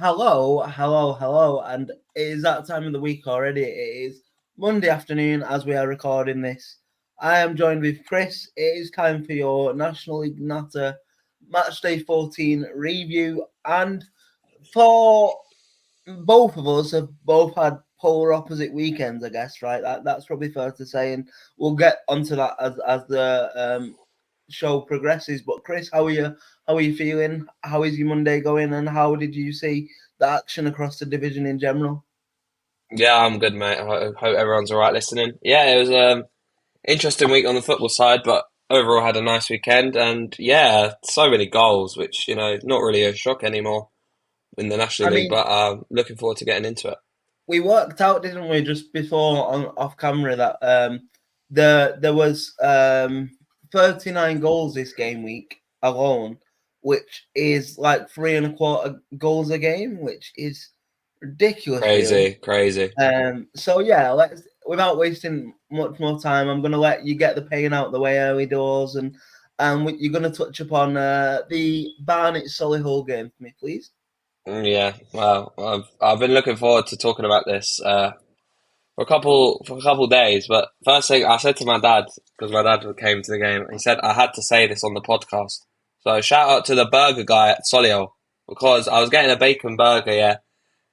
Hello, and it is that time of the week already. It is Monday afternoon as we are recording this. I am joined with Chris. It is time for your National League Natter Matchday 14 review, and for both of us have both had polar opposite weekends, I guess, right? That's probably fair to say, and we'll get onto that as the show progresses. But Chris, how are you? How are you feeling? How is your Monday going? And how did you see the action across the division in general? Yeah, I'm good, mate. I hope everyone's all right listening. Yeah, it was an interesting week on the football side, but overall had a nice weekend. And yeah, so many goals, which, not really a shock anymore in the National I League, mean, but looking forward to getting into it. we worked out, didn't we, just before on off camera that there was 39 goals this game week alone, which is like 3.25 goals a game, which is ridiculous, really. Crazy, crazy. So yeah, let's without wasting much more time, I'm gonna let you get the pain out the way early doors, and you're gonna touch upon the Barnet Solihull game for me, please. Yeah, well, I've been looking forward to talking about this for a couple days. But first thing I said to my dad, because my dad came to the game, he said I had to say this on the podcast. So shout out to the burger guy at Solihull because I was getting a bacon burger, yeah.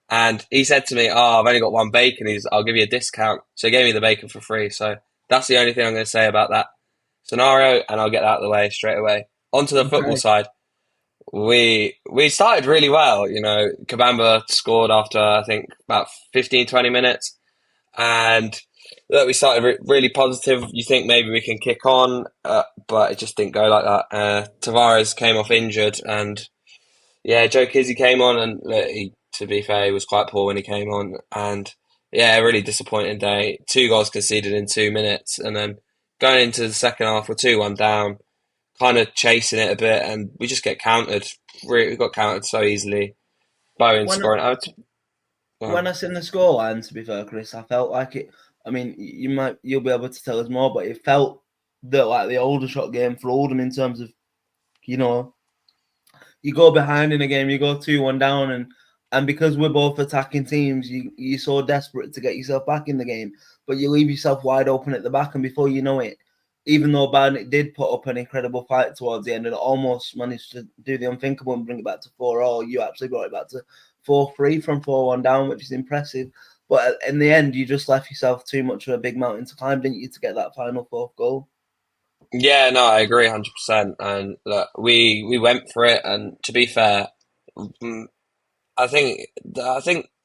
And he said to me, "Oh, I've only got one bacon. I'll give you a discount." So he gave me the bacon for free. So that's the only thing I'm going to say about that scenario, and I'll get that out of the way straight away. Onto the football Okay. side, we started really well. Kabamba scored after I think about 15, 20 minutes, and look, we started really positive. You think maybe we can kick on, but it just didn't go like that. Tavares came off injured, and yeah, Joe Kizzy came on, and look, to be fair, he was quite poor when he came on, and yeah, a really disappointing day. Two goals conceded in 2 minutes, and then going into the second half, we're 2-1 down, kind of chasing it a bit, and we just get countered. We got countered so easily. Bowen When scoring out. when Well, I seen the scoreline, to be fair, Chris, I felt like it. I mean, you'll be able to tell us more, but it felt that like the Aldershot game for Oldham in terms of you know you go behind in a game, you go 2-1 down, and because we're both attacking teams, you're so desperate to get yourself back in the game, but you leave yourself wide open at the back, and before you know it, even though Barnet did put up an incredible fight towards the end and almost managed to do the unthinkable and bring it back to 4-all, you actually brought it back to 4-3 from 4-1 down, which is impressive. But in the end, you just left yourself too much of a big mountain to climb, didn't you, to get that final fourth goal? yeah, no, I agree 100%. And look, we went for it, and to be fair, mm, I think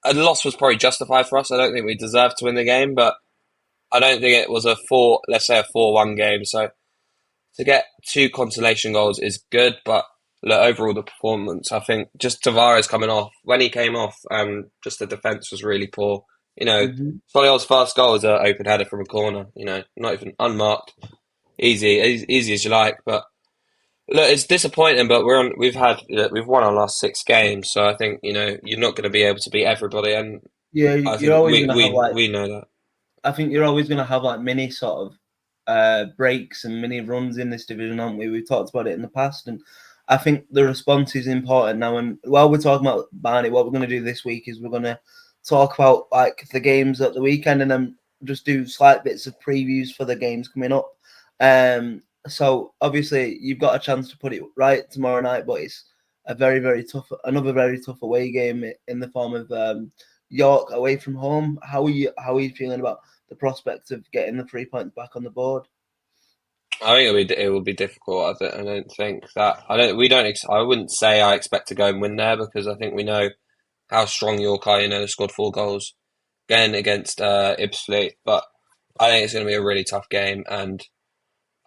a loss was probably justified for us. I don't think we deserved to win the game, but I don't think it was let's say a 4-1 game. So to get two consolation goals is good, but look, overall the performance, I think just Tavares coming off, when he came off, just the defence was really poor. Mm-hmm. Solihull's first goal was an open header from a corner, not even unmarked. Easy as you like, but look, it's disappointing, but we've won our last 6 games, so I think, you're not going to be able to beat everybody, and Yeah, I you're think always we, going to have we, like we know that. I think you're always going to have like mini sort of breaks and mini runs in this division, aren't we? We've talked about it in the past, and I think the response is important now. And while we're talking about Barney, what we're going to do this week is we're going to talk about like the games at the weekend, and then just do slight bits of previews for the games coming up. So obviously you've got a chance to put it right tomorrow night, but it's a another very tough away game in the form of York away from home. How are you feeling about the prospect of getting the 3 points back on the board? I think it will be difficult. I don't think that I don't we don't ex- I wouldn't say I expect to go and win there because I think we know how strong York are. They scored 4 goals again against Ebbsfleet, but I think it's going to be a really tough game, and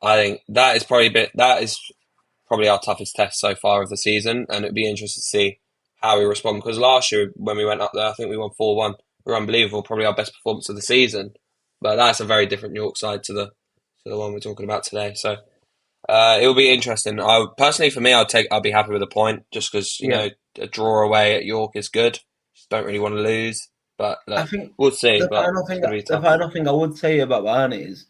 I think that is probably our toughest test so far of the season, and it'd be interesting to see how we respond because last year when we went up there, I think we won 4-1. We were unbelievable, probably our best performance of the season, but that's a very different York side to the one we're talking about today. So. It will be interesting. I personally, for me, I'd be happy with a point just because Yeah, a draw away at York is good. Just don't really want to lose, but I look, think we'll see. the But final it's thing going to be the tough. final thing I would say about Barney is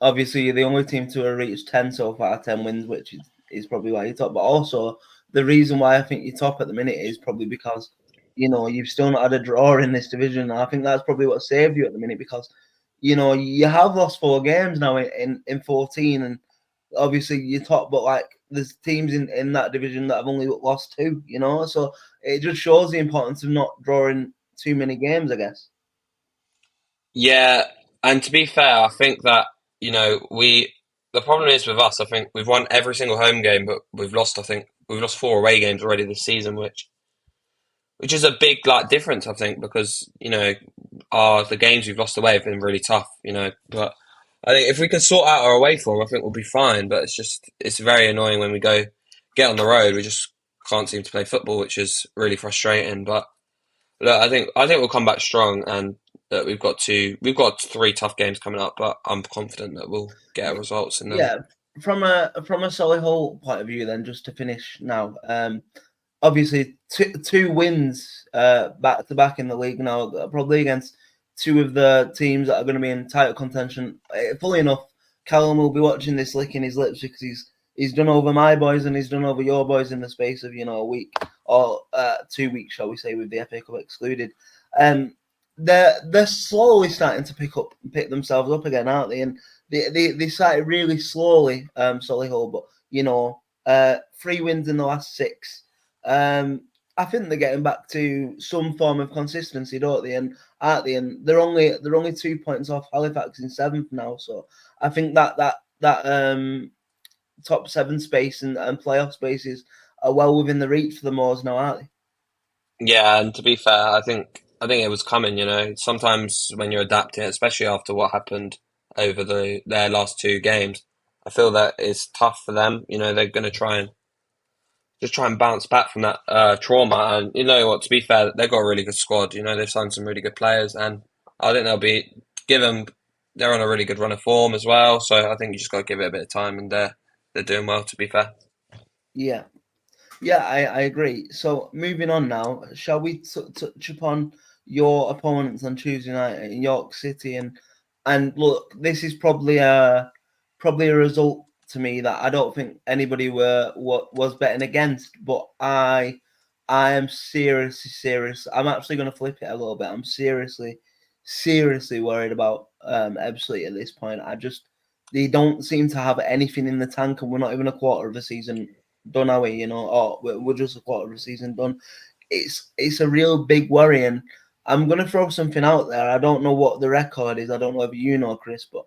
obviously you're the only team to have reached 10 so far, 10 wins, which is probably why you're top. But also the reason why I think you're top at the minute is probably because you've still not had a draw in this division. And I think that's probably what saved you at the minute because, you have lost 4 games now in 14, and obviously you're top, but like there's teams in that division that have only lost 2, so it just shows the importance of not drawing too many games, I guess. Yeah, and to be fair, I think that we the problem is with us. I think we've won every single home game, but we've lost. I think we've lost 4 away games already this season, which is a big like difference. I think because the games we've lost away have been really tough. But I think if we can sort out our away form, I think we'll be fine. But it's very annoying when we get on the road. We just can't seem to play football, which is really frustrating. But look, I think we'll come back strong, and that we've got 3 tough games coming up. But I'm confident that we'll get our results in them. Yeah, from a Solihull point of view, then just to finish now, obviously two wins back to back in the league now, probably against 2 of the teams that are going to be in title contention. Fully enough, Callum will be watching this licking his lips because he's done over my boys and he's done over your boys in the space of a week or 2 weeks, shall we say, with the FA Cup excluded. They're slowly starting to pick themselves up again, aren't they? And they started really slowly, Solihull, but 3 wins in the last 6. I think they're getting back to some form of consistency, don't they? And aren't they? And they're only 2 points off Halifax in 7th now. So I think that top 7 space and playoff spaces are well within the reach for the Moors now, aren't they? Yeah, and to be fair, I think it was coming. Sometimes when you're adapting, especially after what happened over their last 2 games, I feel that it's tough for them. They're going to try and bounce back from that trauma. And you know what? To be fair, they've got a really good squad. They've signed some really good players, and I think they'll be given. They're on a really good run of form as well. So I think you just got to give it a bit of time, and they're doing well. To be fair. Yeah. Yeah, I agree. So moving on now, shall we touch upon your opponents on Tuesday night in York City? And look, this is probably a result to me that I don't think anybody was betting against, but I am seriously serious. I'm actually going to flip it a little bit. I'm seriously worried about Ebbsfleet at this point. They don't seem to have anything in the tank, and we're not even a quarter of the season done, are we? Or we're just a quarter of the season done. It's a real big worry, and I'm gonna throw something out there. I don't know what the record is. I don't know if you know, Chris, but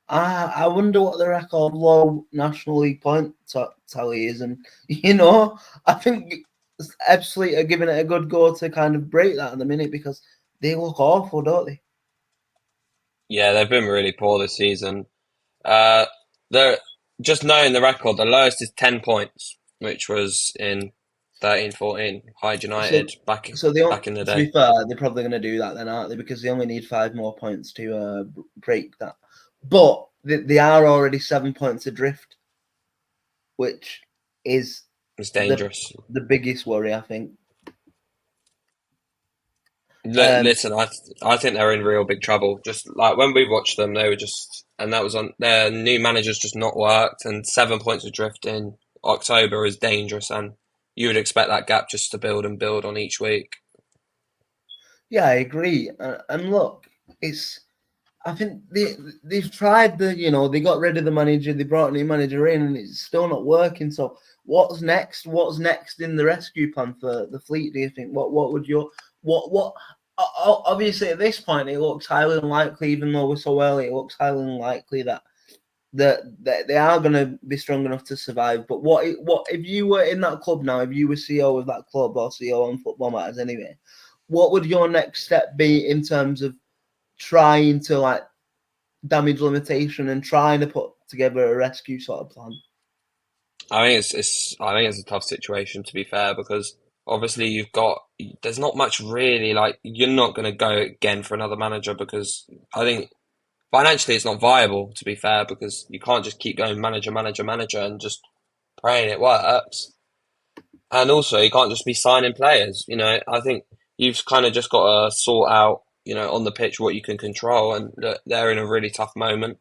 I wonder what the record low National League point tally is, and I think Ebbsfleet are giving it a good go to kind of break that in the minute because they look awful, don't they? Yeah, they've been really poor this season. Uh, they're just knowing the record. The lowest is 10 points, which was in 13-14 Hyde So, United back so back in the to day. be fair, they're probably going to do that then, aren't they? Because they only need 5 more points to break that. But they are already 7 points adrift, which is It's the dangerous. the biggest worry, I think. Um, Listen, I think they're in real big trouble. Just like when we watched them, they were just, and that was on their new manager's just not worked, and 7 points adrift in October is dangerous, and you would expect that gap just to build and build on each week. yeah, I agree. And look, it's I think they've tried they got rid of the manager, they brought a new manager in, and it's still not working. So what's next? What's next in the rescue plan for the fleet? Do you think? What would your what? Obviously, at this point, it looks highly unlikely, even though we're so early. It looks highly unlikely that they are going to be strong enough to survive. But what if you were in that club now? If you were CEO of that club or CEO on Football Matters anyway, what would your next step be in terms of trying to like damage limitation and trying to put together a rescue sort of plan? I think it's a tough situation to be fair because obviously there's not much really like you're not going to go again for another manager because I think financially it's not viable to be fair because you can't just keep going manager and just praying it works. And also, you can't just be signing players. I think you've kind of just got to sort out, on the pitch what you can control. And look, they're in a really tough moment.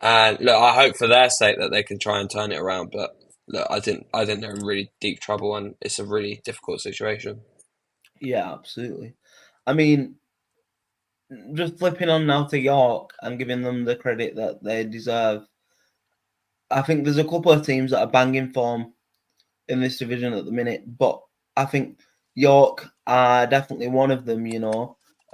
And look, I hope for their sake that they can try and turn it around. But look, I think they're in really deep trouble, and it's a really difficult situation. Yeah, absolutely. I mean, just flipping on now to York and giving them the credit that they deserve. I think there's a couple of teams that are banging form in this division at the minute, but I think York are definitely one of them,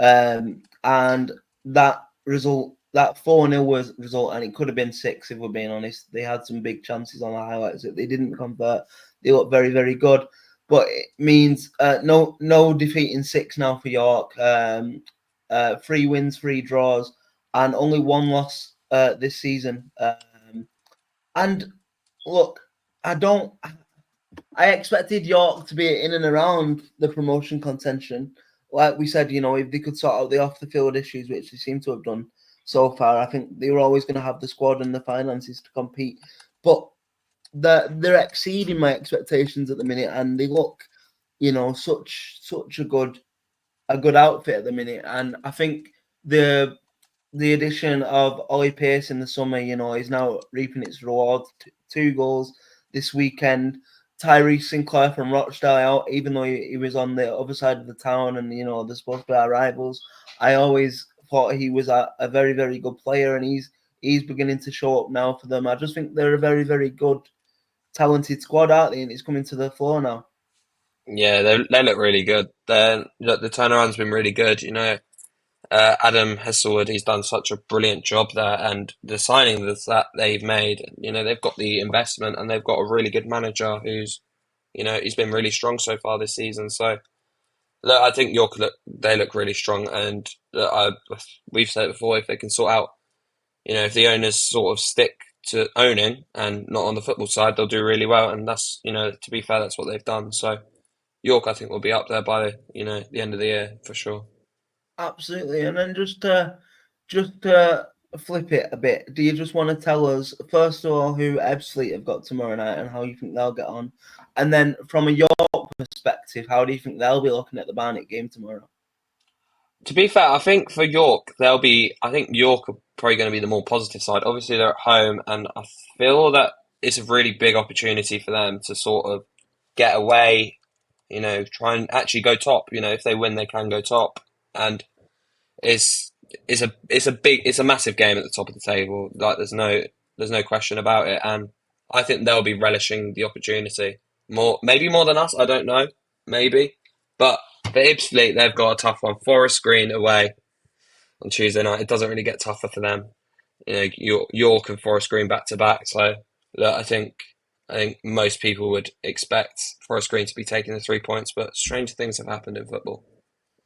and that result, that 4-0 was result, and it could have been 6 if we're being honest. They had some big chances on the highlights that they didn't convert. They look very, very good, but it means no defeat in 6 now for York. 3 wins, 3 draws, and only 1 loss this season. And look, I don't. I expected York to be in and around the promotion contention. Like we said, if they could sort out the off the field issues, which they seem to have done so far, I think they were always going to have the squad and the finances to compete. But they're exceeding my expectations at the minute, and they look, such a good outfit at the minute. And I think the addition of Ollie Pearce in the summer, is now reaping its reward. 2 goals this weekend. Tyrese Sinclair from Rochdale out, even though he was on the other side of the town and, they're supposed to be our rivals. I always thought he was a very, very good player, and he's beginning to show up now for them. I just think they're a very, very good, talented squad, aren't they? And it's coming to the floor now. Yeah, they look really good. The turnaround's been really good. Adam Hesselwood, he's done such a brilliant job there, and the signings that they've made, they've got the investment and they've got a really good manager who's, he's been really strong so far this season. So, look, I think they look really strong, and we've said it before, if they can sort out, if the owners sort of stick to owning and not on the football side, they'll do really well, and that's, to be fair, that's what they've done. So, York, I think, will be up there by, the end of the year for sure. Absolutely. And then just to flip it a bit, do you just want to tell us, first of all, who Ebbsfleet have got tomorrow night and how you think they'll get on? And then from a York perspective, how do you think they'll be looking at the Barnet game tomorrow? To be fair, I think for York, I think York are probably going to be the more positive side. Obviously, they're at home, and I feel that it's a really big opportunity for them to sort of get away, try and actually go top. If they win, they can go top. And it's a massive game at the top of the table. Like there's no question about it, and I think they'll be relishing the opportunity maybe more than us. I don't know, maybe, but for Ebbsfleet, they've got a tough one. Forest Green away on Tuesday night. It doesn't really get tougher for them. York and Forest Green back to back. So look, I think most people would expect Forest Green to be taking the 3 points, but strange things have happened in football.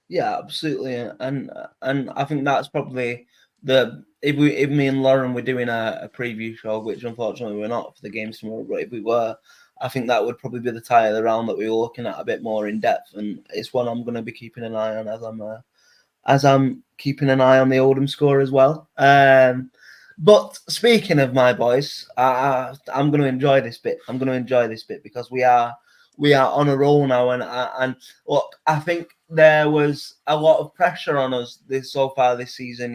Yeah, absolutely, and I think that's probably the if me and Lauren were doing a preview show, which unfortunately we're not for the games tomorrow, but if we were, I think that would probably be the tie of the round that we were looking at a bit more in depth, and it's one I'm going to be keeping an eye on as I'm keeping an eye on the Oldham score as well. But speaking of my boys, I'm going to enjoy this bit. I'm going to enjoy this bit because we are on a roll now, and look, I think there was a lot of pressure on us so far this season.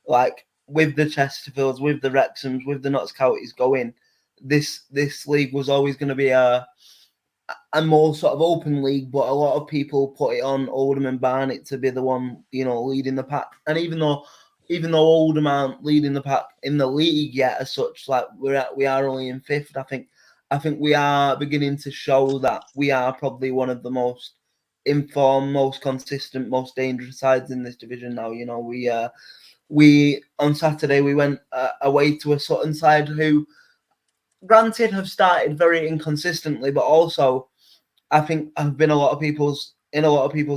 Like with the Chesterfields, with the Wrexhams, with the Notts Counties going, this league was always going to be a more sort of open league, but a lot of people put it on Oldham and Barnet to be the one, leading the pack. And even though Oldham aren't leading the pack in the league yet as such, like we are only in 5th, I think we are beginning to show that we are probably one of the most informed, most consistent, most dangerous sides in this division now. We on Saturday we went away to a Sutton side who, granted, have started very inconsistently, but also I think have been a lot of people's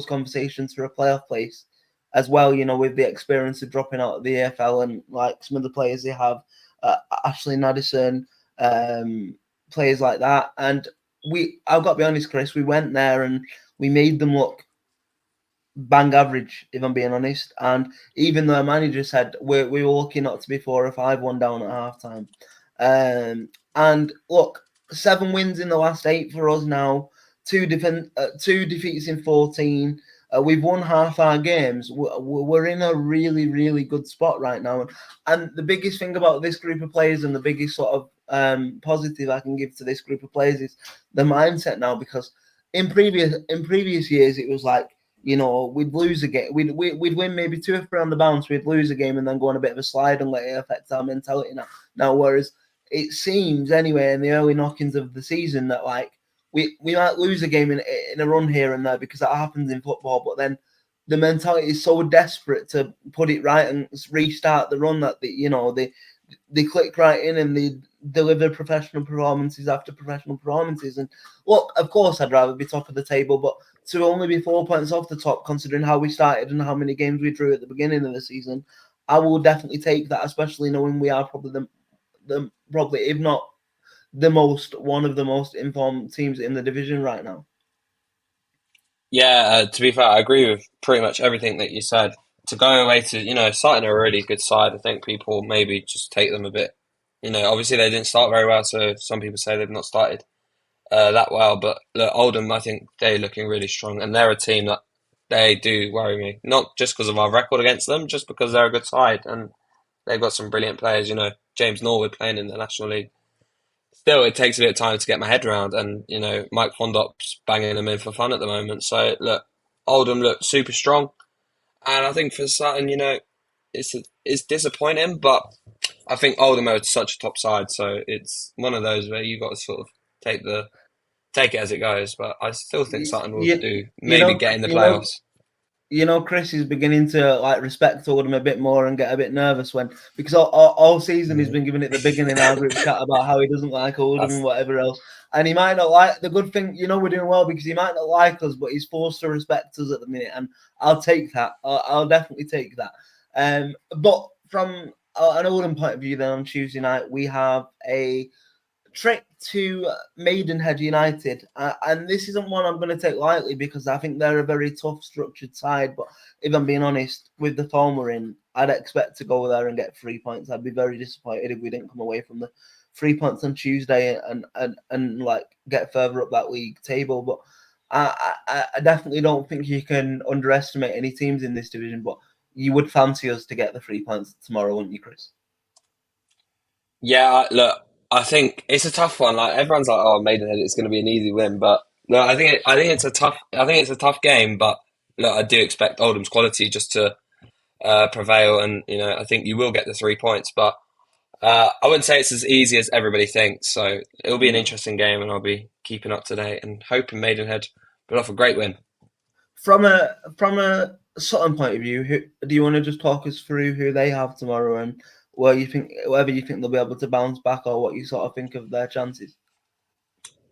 conversations for a playoff place as well. With the experience of dropping out of the AFL and like some of the players they have, Ashley Madison, players like that. And I've got to be honest, Chris, we went there and we made them look bang average, if I'm being honest. And even though our manager said we were lucky not to be 4 or 5-1 down at half time. And look, 7 wins in the last 8 for us now, 2 defeats in 14. We've won half our games. We're in a really, really good spot right now. And the biggest thing about this group of players, and the biggest sort of positive I can give to this group of players, is the mindset now, because in previous years, it was like, we'd lose a game, we'd win maybe 2 or 3 on the bounce, we'd lose a game and then go on a bit of a slide and let it affect our mentality now. Whereas it seems anyway in the early knockings of the season that like we might lose a game in a run here and there because that happens in football, but then the mentality is so desperate to put it right and restart the run that they click right in and they deliver professional performances after professional performances. And look, of course, I'd rather be top of the table, but to only be 4 points off the top, considering how we started and how many games we drew at the beginning of the season, I will definitely take that, especially knowing we are probably probably if not one of the most informed teams in the division right now. Yeah, to be fair, I agree with pretty much everything that you said. To go away to, Sutton are a really good side. I think people maybe just take them a bit. Obviously they didn't start very well, so some people say they've not started that well. But look, Oldham, I think they're looking really strong, and they're a team that they do worry me. Not just because of our record against them, just because they're a good side and they've got some brilliant players. James Norwood playing in the National League. Still, it takes a bit of time to get my head around, and Mike Fondop's banging them in for fun at the moment. So look, Oldham look super strong, and I think for Sutton, it's disappointing, but I think Oldham are such a top side, so it's one of those where you got to sort of take take it as it goes. But I still think Sutton will You, do you maybe know, get in the you know, playoffs. Chris is beginning to like respect Oldham a bit more and get a bit nervous because all season he's been giving it the big in our group chat about how he doesn't like Oldham and That's whatever else. And he might not like the good thing, we're doing well because he might not like us, but he's forced to respect us at the minute, and I'll take that. I'll definitely take that. But from an Oldham point of view, then on Tuesday night we have a trek to Maidenhead United, and this isn't one I'm going to take lightly because I think they're a very tough, structured side. But if I'm being honest, with the form we're in, I'd expect to go there and get 3 points. I'd be very disappointed if we didn't come away from the 3 points on Tuesday and like get further up that league table. But I definitely don't think you can underestimate any teams in this division. But you would fancy us to get the 3 points tomorrow, wouldn't you, Chris? Yeah, look, I think it's a tough one. Like everyone's like, "Oh, Maidenhead, it's going to be an easy win," but no, I think it's a tough. I think it's a tough game, but look, I do expect Oldham's quality just to prevail, and I think you will get the 3 points, but I wouldn't say it's as easy as everybody thinks. So it'll be an No. interesting game, and I'll be keeping up to date and hoping Maidenhead pull off a great win. From a Sutton point of view, do you want to just talk us through who they have tomorrow and whether you think they'll be able to bounce back or what you sort of think of their chances?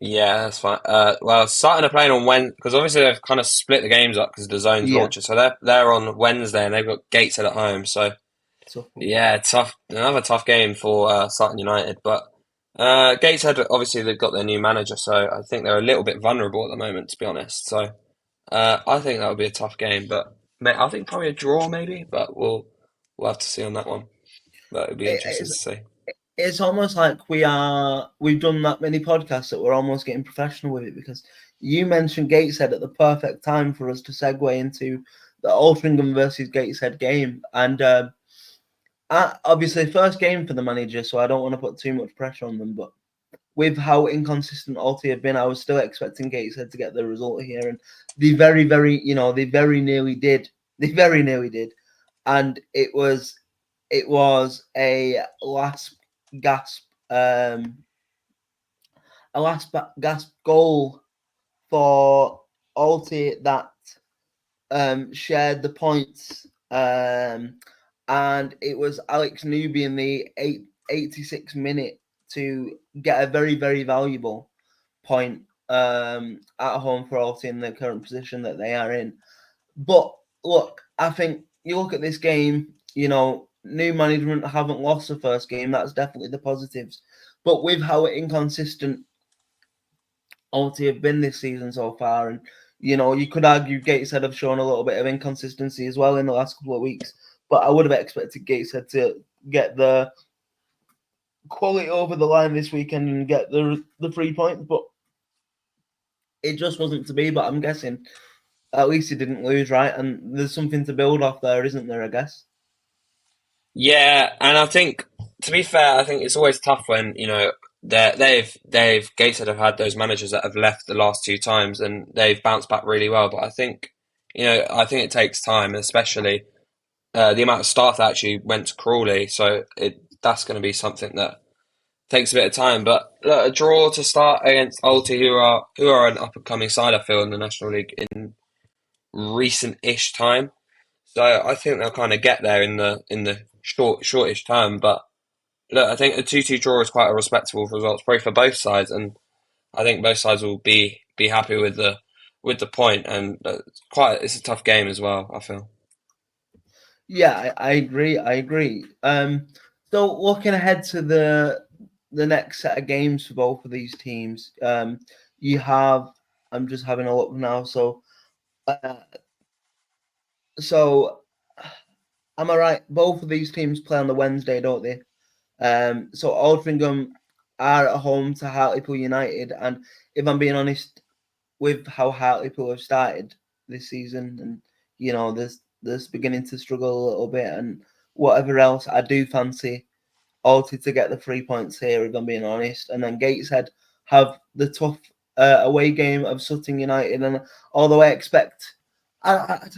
Yeah, that's fine. Well, Sutton are playing on Wednesday because obviously they've kind of split the games up because the zones Yeah, launches. So they're on Wednesday and they've got Gateshead at home. So tough one. yeah, tough. Another tough game for Sutton United. But Gateshead, obviously they've got their new manager, so I think they're a little bit vulnerable at the moment, to be honest. So I think that would be a tough game, but I think probably a draw maybe. But we'll have to see on that one. But it'd be It, interesting it's to see. it's almost like we've done that many podcasts that we're almost getting professional with it because you mentioned Gateshead at the perfect time for us to segue into the Altrincham versus Gateshead game, and obviously first game for the manager, so I don't want to put too much pressure on them, but with how inconsistent Alti had been, I was still expecting Gateshead to get the result here, and they very, very, they very nearly did. They very nearly did, and it was a last gasp, gasp goal for Alti that shared the points, and it was Alex Newby in the 86th minute to get a very, very valuable point at home for Alti in the current position that they are in. But look, I think you look at this game, new management haven't lost the first game. That's definitely the positives. But with how inconsistent Alti have been this season so far, and you could argue Gateshead have shown a little bit of inconsistency as well in the last couple of weeks. But I would have expected Gateshead to get the quality over the line this weekend and get the 3 points, but it just wasn't to be. But I'm guessing at least he didn't lose, right? And there's something to build off there, isn't there? I guess. Yeah, and I think to be fair, I think it's always tough when Gateshead have had those managers that have left the last two times, and they've bounced back really well. But I think it takes time, especially the amount of staff that actually went to Crawley. So that's going to be something that takes a bit of time. But look, a draw to start against Alti, who are an up and coming side, I feel, in the National League in recent-ish time. So I think they'll kind of get there in the shortish term. But look, I think a 2-2 draw is quite a respectable result, probably for both sides, and I think both sides will be happy with the point. And it's a tough game as well, I feel. Yeah, I agree. I agree. So looking ahead to the next set of games for both of these teams, you have. I'm just having a look now. So, so am I right? Both of these teams play on the Wednesday, don't they? So Altrincham are at home to Hartlepool United, and if I'm being honest with how Hartlepool have started this season, and there's beginning to struggle a little bit, and whatever else, I do fancy Alty to get the 3 points here, if I'm being honest. And then Gateshead have the tough away game of Sutton United, and although I expect, I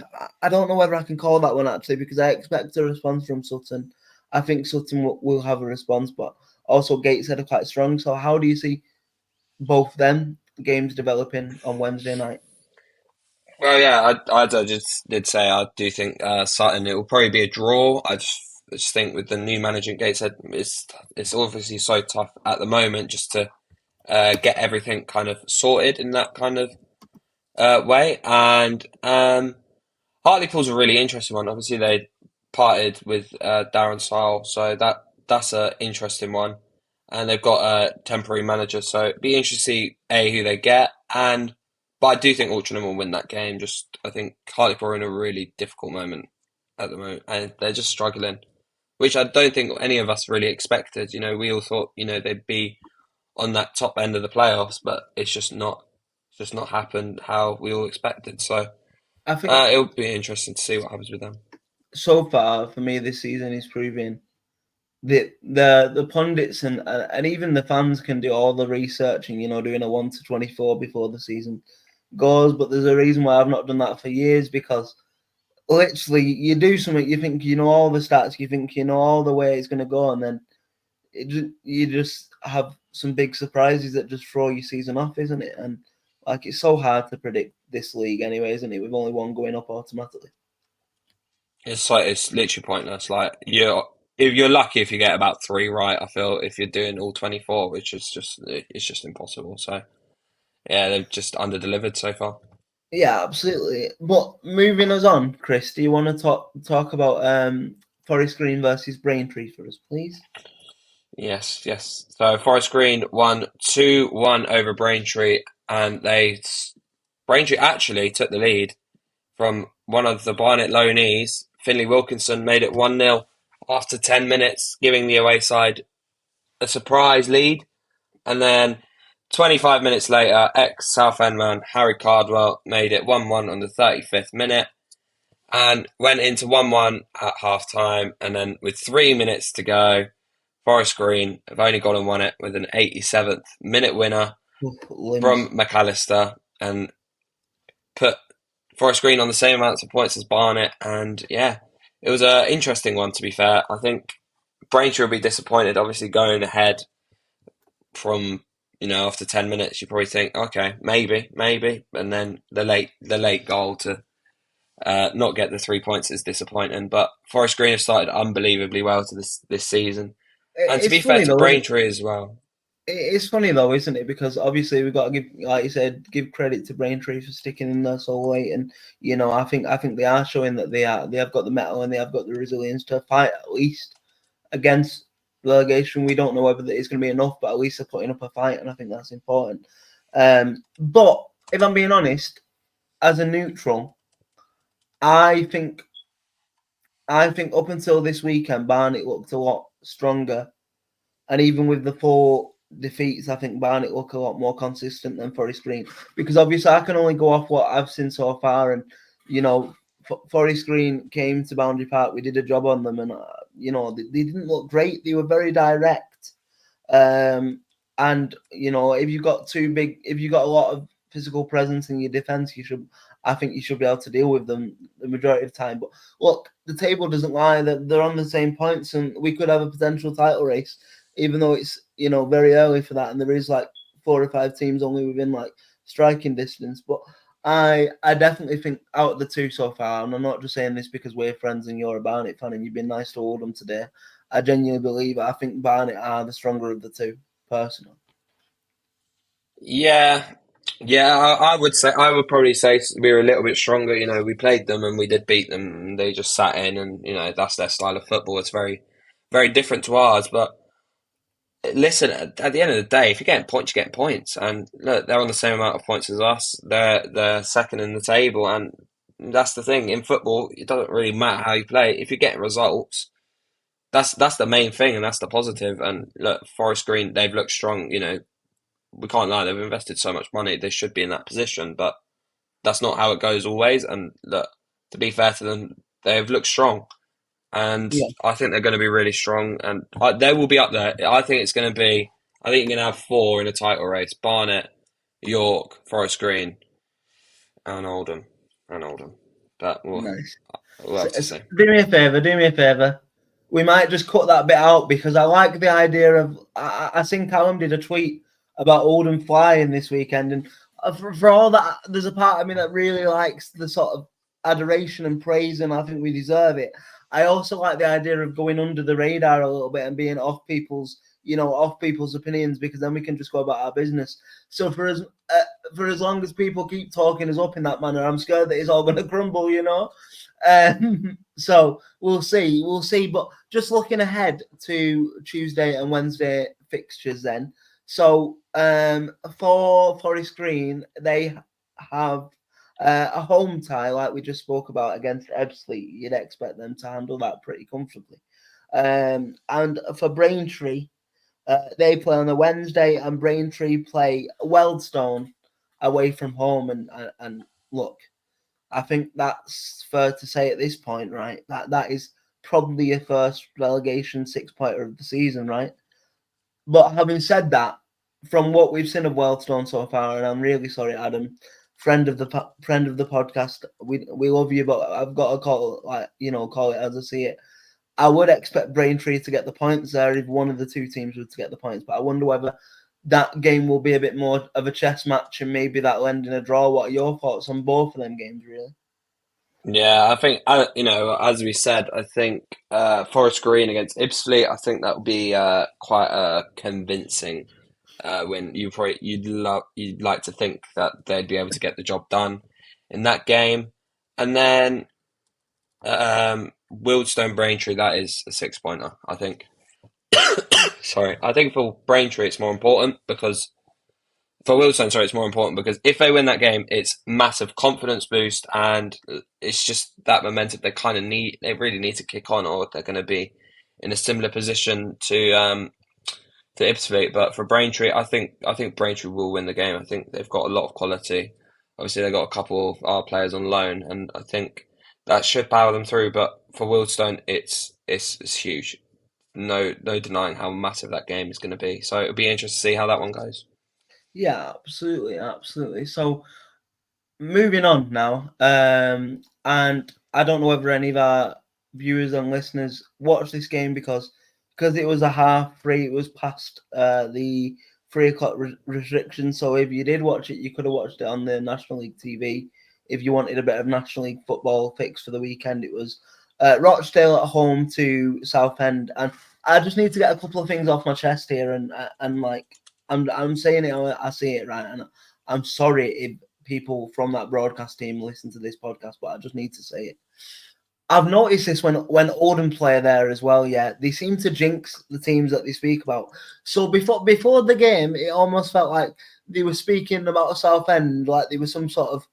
don't know whether I can call that one actually, because I expect a response from Sutton. I think Sutton will have a response, but also Gateshead are quite strong. So how do you see both them games developing on Wednesday night? Well, yeah, I just did say I do think Sutton, it will probably be a draw. I just think with the new manager at Gateshead, it's obviously so tough at the moment just to get everything kind of sorted in that kind of way. And Hartlepool's a really interesting one. Obviously, they parted with Darren Sile, so that's an interesting one. And they've got a temporary manager, so it'd be interesting to see who they get. But I do think Altrincham will win that game. Just I think Hartlepool are in a really difficult moment at the moment, and they're just struggling, which I don't think any of us really expected. We all thought they'd be on that top end of the playoffs, but it's just not happened how we all expected. So I think it'll be interesting to see what happens with them. so far for me this season is proving the pundits and even the fans can do all the researching, doing a 1-24 before the season goes. But there's a reason why I've not done that for years, because literally you do something, you think you know all the stats, you think you know all the way it's going to go, and then you just have some big surprises that just throw your season off, isn't it? And like, it's so hard to predict this league anyway, isn't it, with only one going up automatically. It's literally pointless. Like if you're lucky if you get about three right, I feel if you're doing all 24, which is just impossible. So yeah, they've just under delivered so far. Yeah, absolutely. But moving us on, Chris, do you want to talk about Forest Green versus Braintree for us, please? Yes, yes. So Forest Green won 2-1 over Braintree, and Braintree actually took the lead from one of the Barnet loanees. Finley Wilkinson made it 1-0 after 10 minutes, giving the away side a surprise lead. And then 25 minutes later, ex-Southend man Harry Cardwell made it 1-1 on the 35th minute and went into 1-1 at half-time. And then with 3 minutes to go, Forest Green have only gone and won it with an 87th minute winner from McAllister and put Forest Green on the same amounts of points as Barnet. And yeah, it was an interesting one, to be fair. I think Braintree will be disappointed, obviously, going ahead from after 10 minutes. You probably think, okay, maybe, and then the late goal to not get the 3 points is disappointing. But Forest Green have started unbelievably well to this season, and to It's be fair funny to though, isn't it? Braintree as well. It's funny though, isn't it? Because obviously we've got to give, like you said, give credit to Braintree for sticking in there so late, and I think they are showing that they have got the mettle and they have got the resilience to fight at least against relegation. We don't know whether it's going to be enough, but at least they're putting up a fight, and I think that's important. But if I'm being honest, as a neutral, I think up until this weekend, Barnet looked a lot stronger, and even with the 4 defeats, I think Barnet look a lot more consistent than Forest Green. Because obviously, I can only go off what I've seen so far, and Forest Green came to Boundary Park. We did a job on them, and they didn't look great. They were very direct. And if you've got if you've got a lot of physical presence in your defence, I think you should be able to deal with them the majority of the time. But look, the table doesn't lie; that they're on the same points, and we could have a potential title race, even though it's very early for that, and there is like 4 or 5 teams only within like striking distance. But I definitely think out of the two so far, and I'm not just saying this because we're friends and you're a Barnet fan and you've been nice to Oldham today. I genuinely believe I think Barnet are the stronger of the two, personally. Yeah, yeah, I would probably say we were a little bit stronger. You know, we played them and we did beat them. And they just sat in, and that's their style of football. It's very, very different to ours. But listen, at the end of the day, if you're getting points, you're getting points. And look, they're on the same amount of points as us. They're second in the table, and that's the thing in football. It doesn't really matter how you play. If you're getting results, that's the main thing, and that's the positive. And look, Forest Green, they've looked strong. We can't lie, they've invested so much money, they should be in that position, but that's not how it goes always. And look, to be fair to them, they've looked strong, and Yeah, I think they're going to be really strong, and they will be up there. I think it's going to be. I think you're going to have 4 in a title race: Barnet, York, Forest Green, and Oldham, But nice. we'll have to see. Do me a favour. Do me a favour. We might just cut that bit out because I like the idea of. I seen Callum did a tweet about Oldham flying this weekend, and for all that, there's a part of me that really likes the sort of adoration and praise, and I think we deserve it. I also like the idea of going under the radar a little bit and being off people's opinions, because then we can just go about our business. So for as long as people keep talking us up in that manner, I'm scared that it's all going to crumble. So we'll see. But just looking ahead to Tuesday and Wednesday fixtures, then. So for Forest Green, they have a home tie, like we just spoke about, against Ebbsfleet. You'd expect them to handle that pretty comfortably. And for Braintree, they play on a Wednesday, and Braintree play Wealdstone away from home. And look, I think that's fair to say at this point, right? That is probably your first relegation 6-pointer of the season, right? But having said that, from what we've seen of Wealdstone so far, and I'm really sorry, Adam, friend of the podcast, we love you, but I've got to call it as I see it. I would expect Braintree to get the points there if one of the two teams were to get the points, but I wonder whether that game will be a bit more of a chess match and maybe that'll end in a draw. What are your thoughts on both of them games, really? Yeah, I think as we said, I think Forest Green against Ebbsfleet, I think that would be quite a convincing win. You'd like to think that they'd be able to get the job done in that game, and then Wealdstone Braintree, that is a 6-pointer. I think. Sorry, I think for Braintree it's more important because for Wealdstone, sorry, it's more important because if they win that game, it's massive confidence boost, and it's just that momentum they kind of need. They really need to kick on, or they're going to be in a similar position to Ebbsfleet. But for Braintree, I think Braintree will win the game. I think they've got a lot of quality. Obviously, they've got a couple of our players on loan, and I think that should power them through. But for Wealdstone, it's huge. No denying how massive that game is going to be. So it'll be interesting to see how that one goes. Yeah, absolutely. So moving on now, and I don't know whether any of our viewers and listeners watched this game because it was a half free. It was past the 3 o'clock restriction. So if you did watch it, you could have watched it on the National League TV. If you wanted a bit of National League football fix for the weekend, it was Rochdale at home to Southend. And I just need to get a couple of things off my chest here, and like I'm saying it, I see it right, and I'm sorry if people from that broadcast team listen to this podcast, but I just need to say it. I've noticed this when Oldham play there as well. Yeah, they seem to jinx the teams that they speak about. So before the game, it almost felt like they were speaking about Southend like they were some sort of,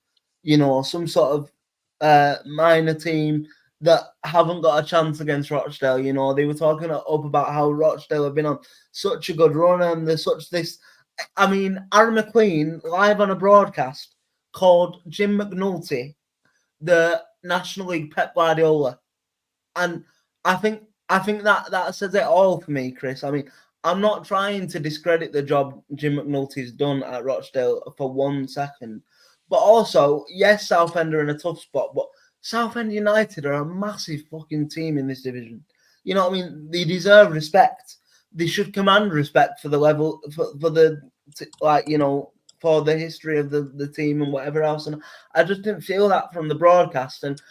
minor team that haven't got a chance against Rochdale. They were talking up about how Rochdale have been on such a good run and there's such this. I mean, Aaron McQueen live on a broadcast called Jim McNulty the National League Pep Guardiola, and I think that says it all for me, Chris. I mean, I'm not trying to discredit the job Jim McNulty's done at Rochdale for 1 second. But also, yes, Southend are in a tough spot, but Southend United are a massive fucking team in this division. You know what I mean? They deserve respect. They should command respect for the level, for the, like, you know, for the history of the team and whatever else. And I just didn't feel that from the broadcast. And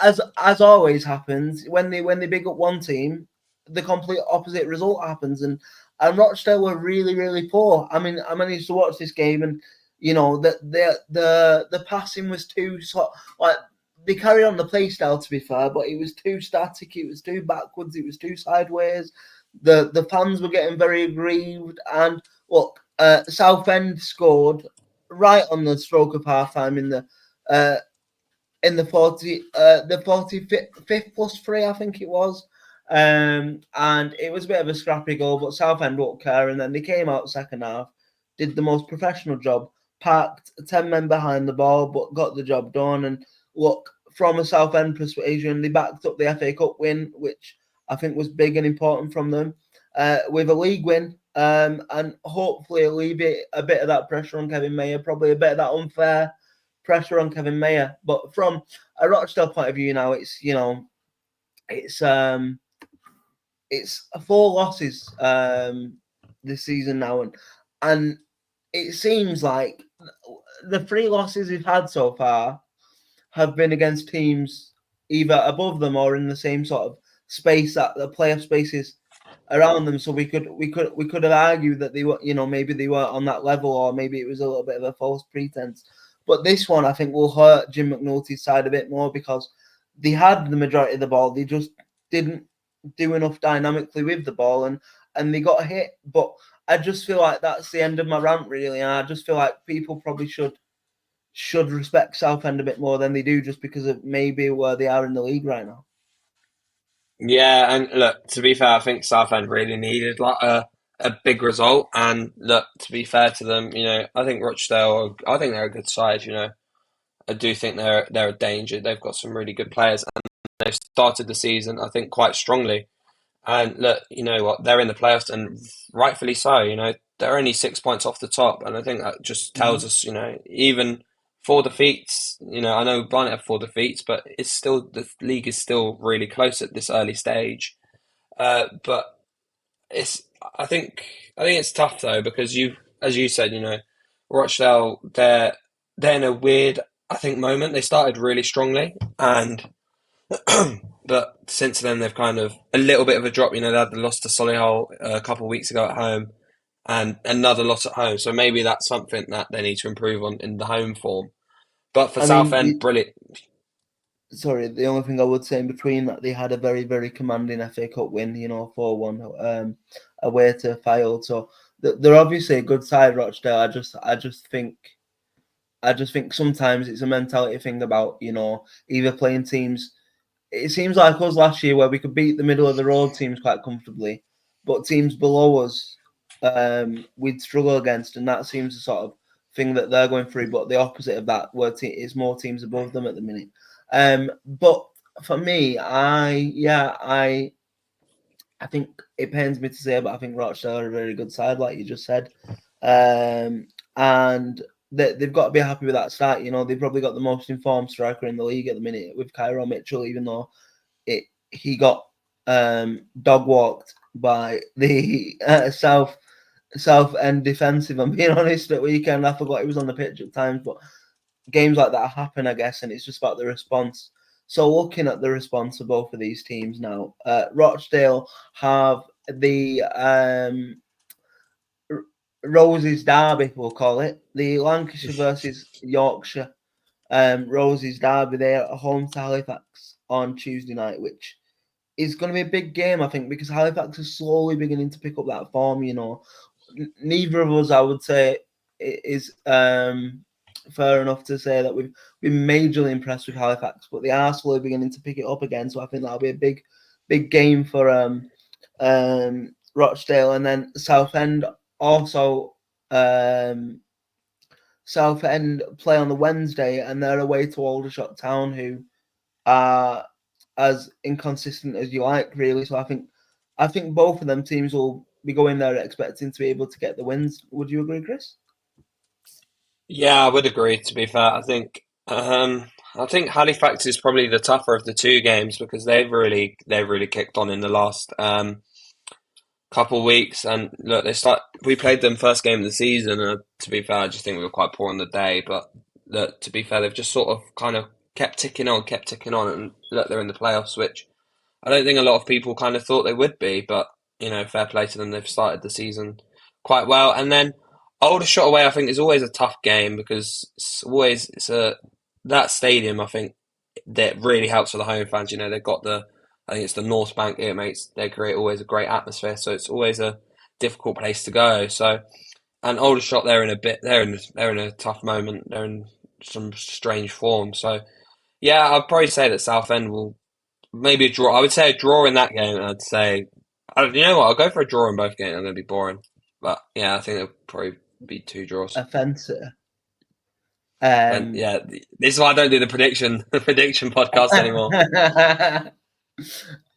as always happens, when they big up one team, the complete opposite result happens. And Rochdale were really, really poor. I mean, I managed to watch this game, and you know the passing was too like they carried on the play style, to be fair, but it was too static, it was too backwards, it was too sideways. The fans were getting very aggrieved. And look, Southend scored right on the stroke of half time in the 45th plus 3, I think it was. And it was a bit of a scrappy goal, but Southend won't care. And then they came out second half, did the most professional job, parked 10 men behind the ball, but got the job done. And look, from a Southend persuasion, they backed up the FA Cup win, which I think was big and important from them, with a league win, and hopefully alleviate a bit of that pressure on Kevin Mayer, probably a bit of that unfair pressure on Kevin Mayer. But from a Rochdale point of view now, it's, you know, it's 4 losses this season now, and it seems like the 3 losses we've had so far have been against teams either above them or in the same sort of space, that the playoff spaces around them. So we could have argued that they were, you know, maybe they weren't on that level, or maybe it was a little bit of a false pretense. But this one, I think, will hurt Jim McNulty's side a bit more, because they had the majority of the ball. They just didn't do enough dynamically with the ball, and they got hit. But I just feel like that's the end of my rant, really. And I just feel like people probably should respect Southend a bit more than they do, just because of maybe where they are in the league right now. Yeah, and look, to be fair, I think Southend really needed like a big result. And look, to be fair to them, you know, I think Rochdale, I think they're a good side. You know, I do think they're a danger. They've got some really good players, and they've started the season, I think, quite strongly. And look, you know what? They're in the playoffs, and rightfully so. You know, they're only 6 points off the top, and I think that just tells us, you know, even 4 defeats. You know, I know Barnet have 4 defeats, but it's still, the league is still really close at this early stage. But it's I think it's tough though, because as you said, you know, Rochdale, they're in a weird, I think, moment. They started really strongly, and but since then they've kind of a little bit of a drop. You know, they had the loss to Solihull a couple of weeks ago at home, and another loss at home. So maybe that's something that they need to improve on in the home form. But for I mean, Southend, brilliant. sorry, the only thing I would say in between that, they had a very, very commanding FA Cup win, you know, 4-1 away to Fylde. So they're obviously a good side, Rochdale. I just think sometimes it's a mentality thing about, you know, either playing teams. It seems like us last year, where we could beat the middle of the road teams quite comfortably, but teams below us, we'd struggle against, and that seems the sort of thing that they're going through. But the opposite of that, where it's more teams above them at the minute. But for me, I think it pains me to say, but I think Rochdale are a very good side, like you just said. And they've got to be happy with that start. You know, they've probably got the most informed striker in the league at the minute with Cairo Mitchell, even though he got dog walked by the South End defensive. I'm being honest, at weekend I forgot he was on the pitch at times, but games like that happen, I guess, and it's just about the response. So looking at the response of both of these teams now, Rochdale have the Roses Derby, we'll call it, the Lancashire versus Yorkshire Roses Derby. They're at home to Halifax on Tuesday night, which is going to be a big game, I think, because Halifax is slowly beginning to pick up that form. You know, neither of us, I would say, is fair enough to say that we've been majorly impressed with Halifax, but they are slowly beginning to pick it up again. So I think that'll be a big game for Rochdale. And then Southend also, Southend play on the Wednesday, and they're away to Aldershot Town, who as inconsistent as you like, really. So I think both of them teams will be going there expecting to be able to get the wins. Would you agree, Chris? Yeah, I would agree. To be fair, I think Halifax is probably the tougher of the two games because they've really kicked on in the last couple of weeks. And look, we played them first game of the season, and to be fair, I just think we were quite poor on the day. But look, to be fair, they've just sort of kind of kept ticking on, and look, they're in the playoffs, which I don't think a lot of people kind of thought they would be. But fair play to them. They've started the season quite well, and then Aldershot away, I think, is always a tough game because it's a that stadium. I think that really helps for the home fans. They've got I think it's the North Bank. They create always a great atmosphere, so it's always a difficult place to go. So, and Aldershot, they're in a tough moment. They're in some strange form. So, yeah, I'd probably say that Southend will maybe a draw. I would say a draw in that game. And I'd say, you know what? I'll go for a draw in both games. I'm going to be boring, but yeah, I think it'll probably be two draws. Offensive. And yeah, this is why I don't do the prediction podcast anymore.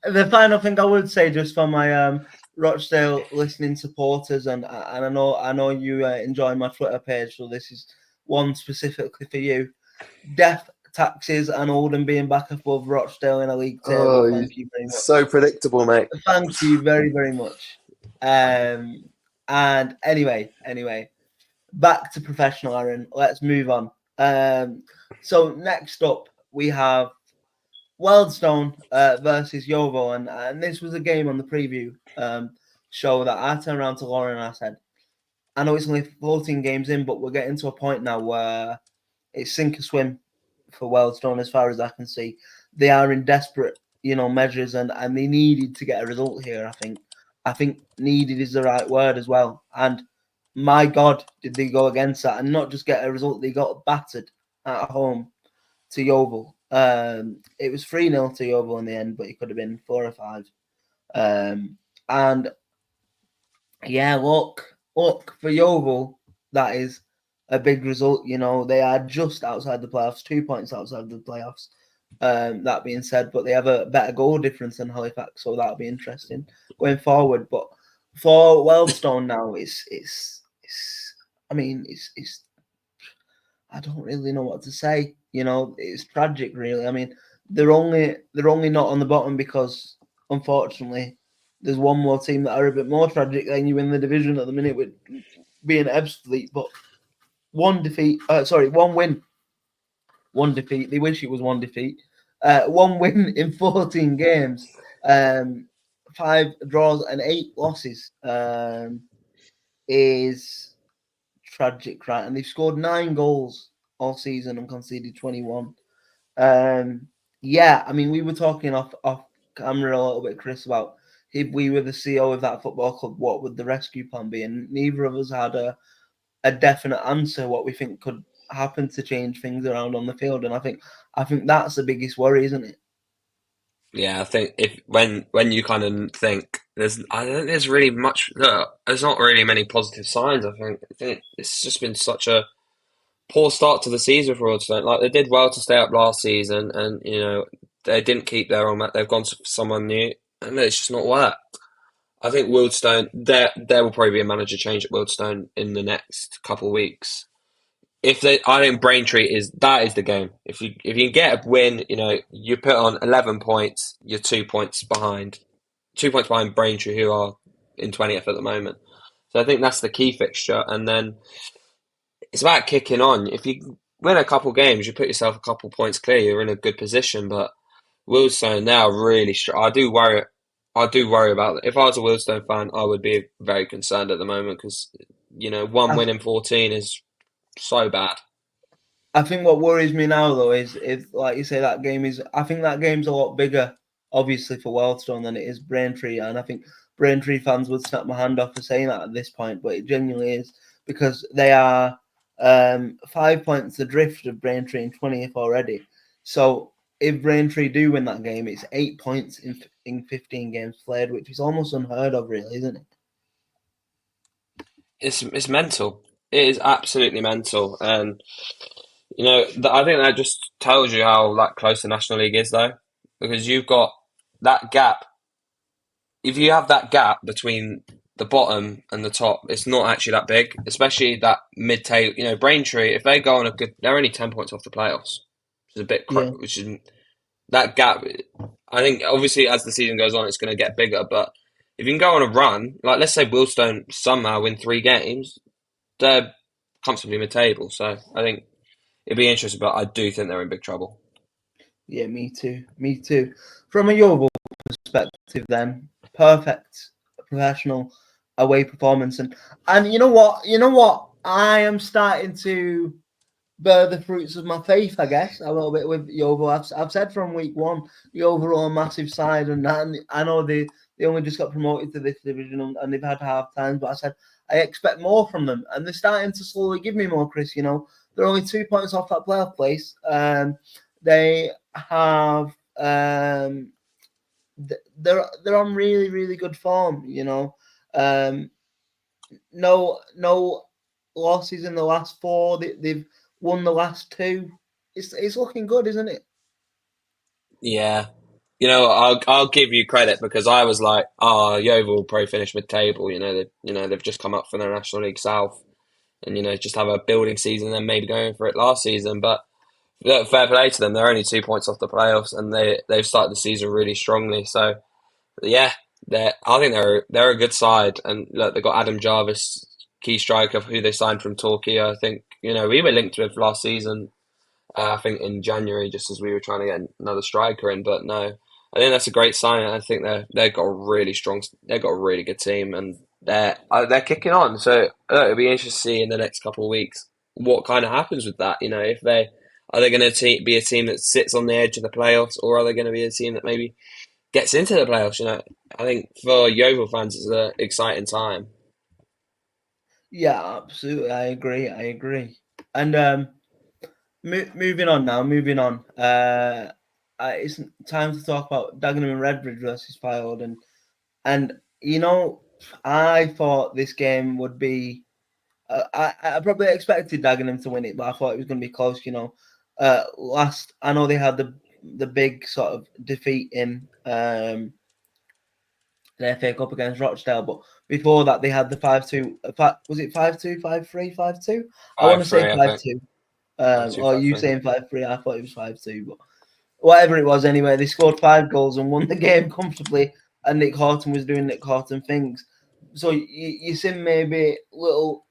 The final thing I would say, just for my Rochdale listening supporters, and I know you enjoy my Twitter page, so this is one specifically for you. Death, taxes, and Oldham being back above Rochdale in a league table. Oh, Thank you very much. so predictable, mate. Thank you very, very much. And anyway, back to professional, Aaron. Let's move on. So next up, we have Wealdstone versus Yeovil, and this was a game on the preview show that I turned around to Lauren and I said, I know it's only 14 games in, but we're getting to a point now where it's sink or swim for Wealdstone as far as I can see. They are in desperate, measures, and they needed to get a result here, I think. I think needed is the right word as well. And my God, did they go against that and not just get a result, they got battered at home to Yeovil. It was 3-0 to Yeovil in the end, but it could have been 4 or 5. And yeah, look for Yeovil, that is a big result. They are just outside the playoffs, 2 points outside the playoffs. That being said, but they have a better goal difference than Halifax, so that'll be interesting going forward. But for Wealdstone now, it's I don't really know what to say. It's tragic, really. I mean, they're only not on the bottom because, unfortunately, there's one more team that are a bit more tragic than you in the division at the minute, with being Ebbsfleet. But one win, one defeat. They wish it was one defeat. One win in 14 games, 5 draws and 8 losses is tragic, right? And they've scored 9 goals all season and conceded 21. Yeah, I mean, we were talking off camera a little bit, Chris, about if we were the CEO of that football club, what would the rescue plan be? And neither of us had a definite answer what we think could happen to change things around on the field. And I think that's the biggest worry, isn't it? Yeah, I think if when you kind of think I don't think there's really much. There's not really many positive signs. I think it's just been such a poor start to the season for Oldstone. Like they did well to stay up last season, and they didn't keep their own. They've gone to someone new, and it's just not worked. I think Wealdstone. There will probably be a manager change at Wealdstone in the next couple of weeks. I think Braintree is the game. If you can get a win, you put on 11 points. You're 2 points behind, 2 points behind Braintree, who are in 20th at the moment. So I think that's the key fixture, and then it's about kicking on. If you win a couple games, you put yourself a couple points clear. You're in a good position. But Wealdstone now really, I do worry. I do worry about that. If I was a Wealdstone fan, I would be very concerned at the moment because one win in 14 is so bad. I think what worries me now, though, is like you say, I think that game's a lot bigger, obviously, for Wealdstone than it is Braintree. And I think Braintree fans would snap my hand off for saying that at this point, but it genuinely is because they are 5 points adrift of Braintree in 20th already. So if Braintree do win that game, it's 8 points in 15 games played, which is almost unheard of, really, isn't it? It's mental. It is absolutely mental, and I think that just tells you how close the National League is, though, because you've got that gap. If you have that gap between the bottom and the top, it's not actually that big, especially that mid table. You know, Braintree, if they go on a good, they're only 10 points off the playoffs, which is a bit, Yeah, which is that gap. I think obviously as the season goes on, it's going to get bigger. But if you can go on a run, like let's say Wealdstone somehow win 3 games, they're comfortably mid table. So I think it'd be interesting, but I do think they're in big trouble. yeah, me too, me too. From a Yeovil perspective, then perfect professional away performance, and you know what, I am starting to bear the fruits of my faith, I guess, a little bit with Yeovil. I've said from week one, Yeovil are a massive side, and I know they only just got promoted to this division and they've had half times, but I said I expect more from them, and they're starting to slowly give me more, Chris. You know, they're only 2 points off that playoff place. They have they're on really really good form. You know, um, no losses in the last four. They've won the last two. It's looking good, isn't it? Yeah. I'll give you credit because I was like, oh, Yeovil will probably finish mid-table. They've just come up from the National League South, and just have a building season, and then maybe going for it last season. But look, fair play to them. They're only 2 points off the playoffs, and they've started the season really strongly. So yeah, I think they're a good side, and look, they've got Adam Jarvis, key striker, who they signed from Torquay. I think we were linked with last season. I think in January, just as we were trying to get another striker in, but no, I think that's a great sign. I think they've got a really strong, they've got a really good team, and they're kicking on. So it'll be interesting to see in the next couple of weeks what kind of happens with that. If they are they going to be a team that sits on the edge of the playoffs, or are they going to be a team that maybe gets into the playoffs? I think for Yeovil fans, it's an exciting time. Yeah, absolutely. I agree. I agree. And moving on now. Moving on. It's time to talk about Dagenham and Redbridge versus Fylde, and I thought this game would be. I probably expected Dagenham to win it, but I thought it was going to be close. Last I know they had the big sort of defeat in the FA Cup against Rochdale, but before that they had the 5-2. Was it 5-2, 5-3, 5-2? I want to say 5-3, I think. 5-2. 5-2, Or you 5-3. saying 5-3? I thought it was 5-2, but whatever it was, anyway, they scored 5 goals and won the game comfortably. And Nick Horton was doing Nick Horton things. So you see maybe little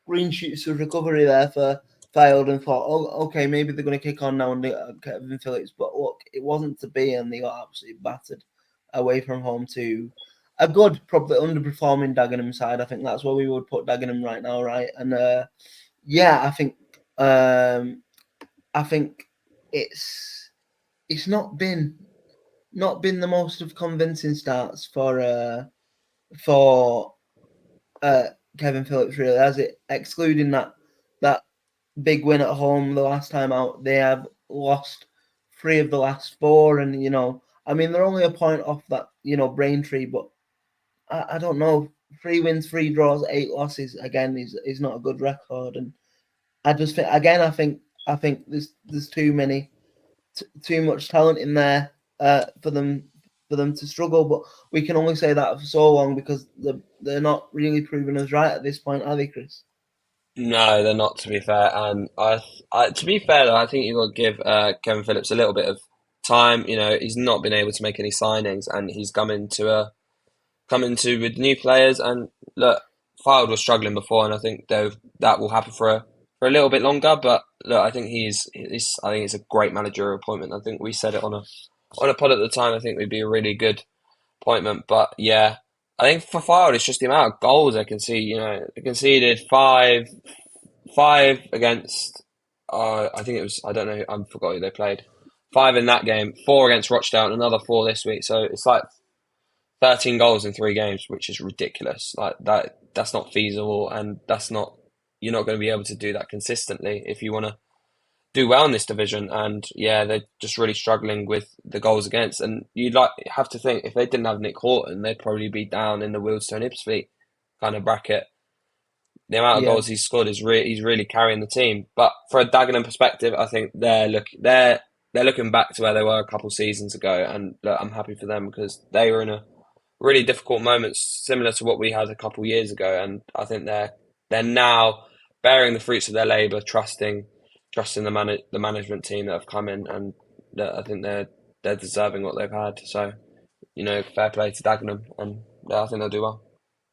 green shoots of recovery there for Fylde, and thought, oh, okay, maybe they're going to kick on now and Kevin Phillips. But look, it wasn't to be, and they got absolutely battered away from home to a good, probably underperforming Dagenham side. I think that's where we would put Dagenham right now, right? And yeah, I think it's not been the most of convincing starts for Kevin Phillips, really, has it? Excluding that big win at home the last time out, they have lost 3 of the last 4, and I mean, they're only a point off that Braintree, but I don't know. 3 wins, 3 draws, 8 losses. Again, is not a good record, and I just think again, I think there's too much talent in there for them to struggle. But we can only say that for so long because they're not really proving us right at this point, are they, Chris? No, they're not. To be fair, and to be fair, though, I think you've got to give Kevin Phillips a little bit of time. He's not been able to make any signings, and he's come into with new players. And look, Fylde was struggling before, and I think that will happen for a little bit longer. But look, I think I think it's a great managerial appointment. I think we said it on a pod at the time. I think it would be a really good appointment. But yeah, I think for Fylde, it's just the amount of goals they can see. They conceded five against. I think it was. I don't know. I forgot who they played. 5 in that game, 4 against Rochdale, and another 4 this week. So it's like 13 goals in 3 games, which is ridiculous. Like that. That's not feasible, and that's not. You're not going to be able to do that consistently if you want to do well in this division. And yeah, they're just really struggling with the goals against. And you'd have to think if they didn't have Nick Horton, they'd probably be down in the Wealdstone Ebbsfleet kind of bracket. The amount of Yeah, goals he's scored he's really carrying the team. But for a Dagenham perspective, I think they're looking back to where they were a couple of seasons ago, and look, I'm happy for them because they were in a really difficult moments similar to what we had a couple of years ago, and I think they're now bearing the fruits of their labour, trusting the management team that have come in, and I think they're deserving what they've had. So fair play to Dagenham, and I think they'll do well.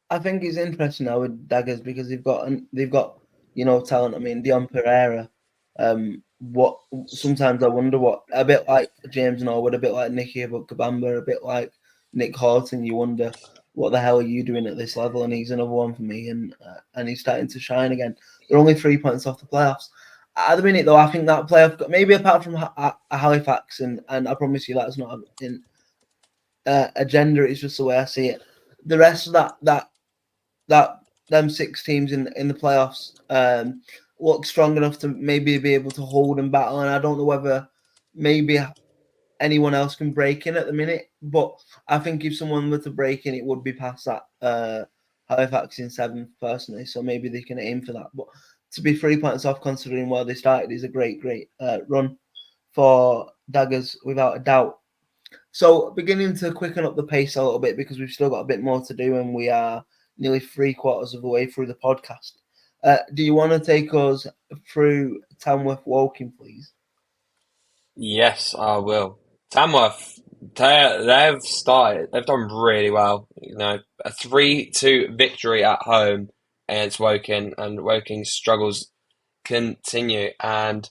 I think it's interesting now with Daggers because they've got talent. I mean, Dion Pereira. What sometimes I wonder what a bit like James Norwood, a bit like Nicky Kabamba, a bit like Nick Horton. You wonder what the hell are you doing at this level? And he's another one for me, and he's starting to shine again. They're only 3 points off the playoffs. At the minute, though, I think that playoff, maybe apart from Halifax, and I promise you that's not in agenda. It's just the way I see it. The rest of that them 6 teams in the playoffs look strong enough to maybe be able to hold and battle. And I don't know whether maybe anyone else can break in at the minute, but I think if someone were to break in, it would be past that Halifax in 7th personally. So maybe they can aim for that. But to be 3 points off, considering where they started, is a great run for Daggers without a doubt. So beginning to quicken up the pace a little bit because we've still got a bit more to do and we are nearly 3/4 of the way through the podcast. Do you want to take us through Tamworth Woking, please? Yes, I will. Tamworth, they've started. They've done really well. A 3-2 victory at home against Woking, and Woking's struggles continue. And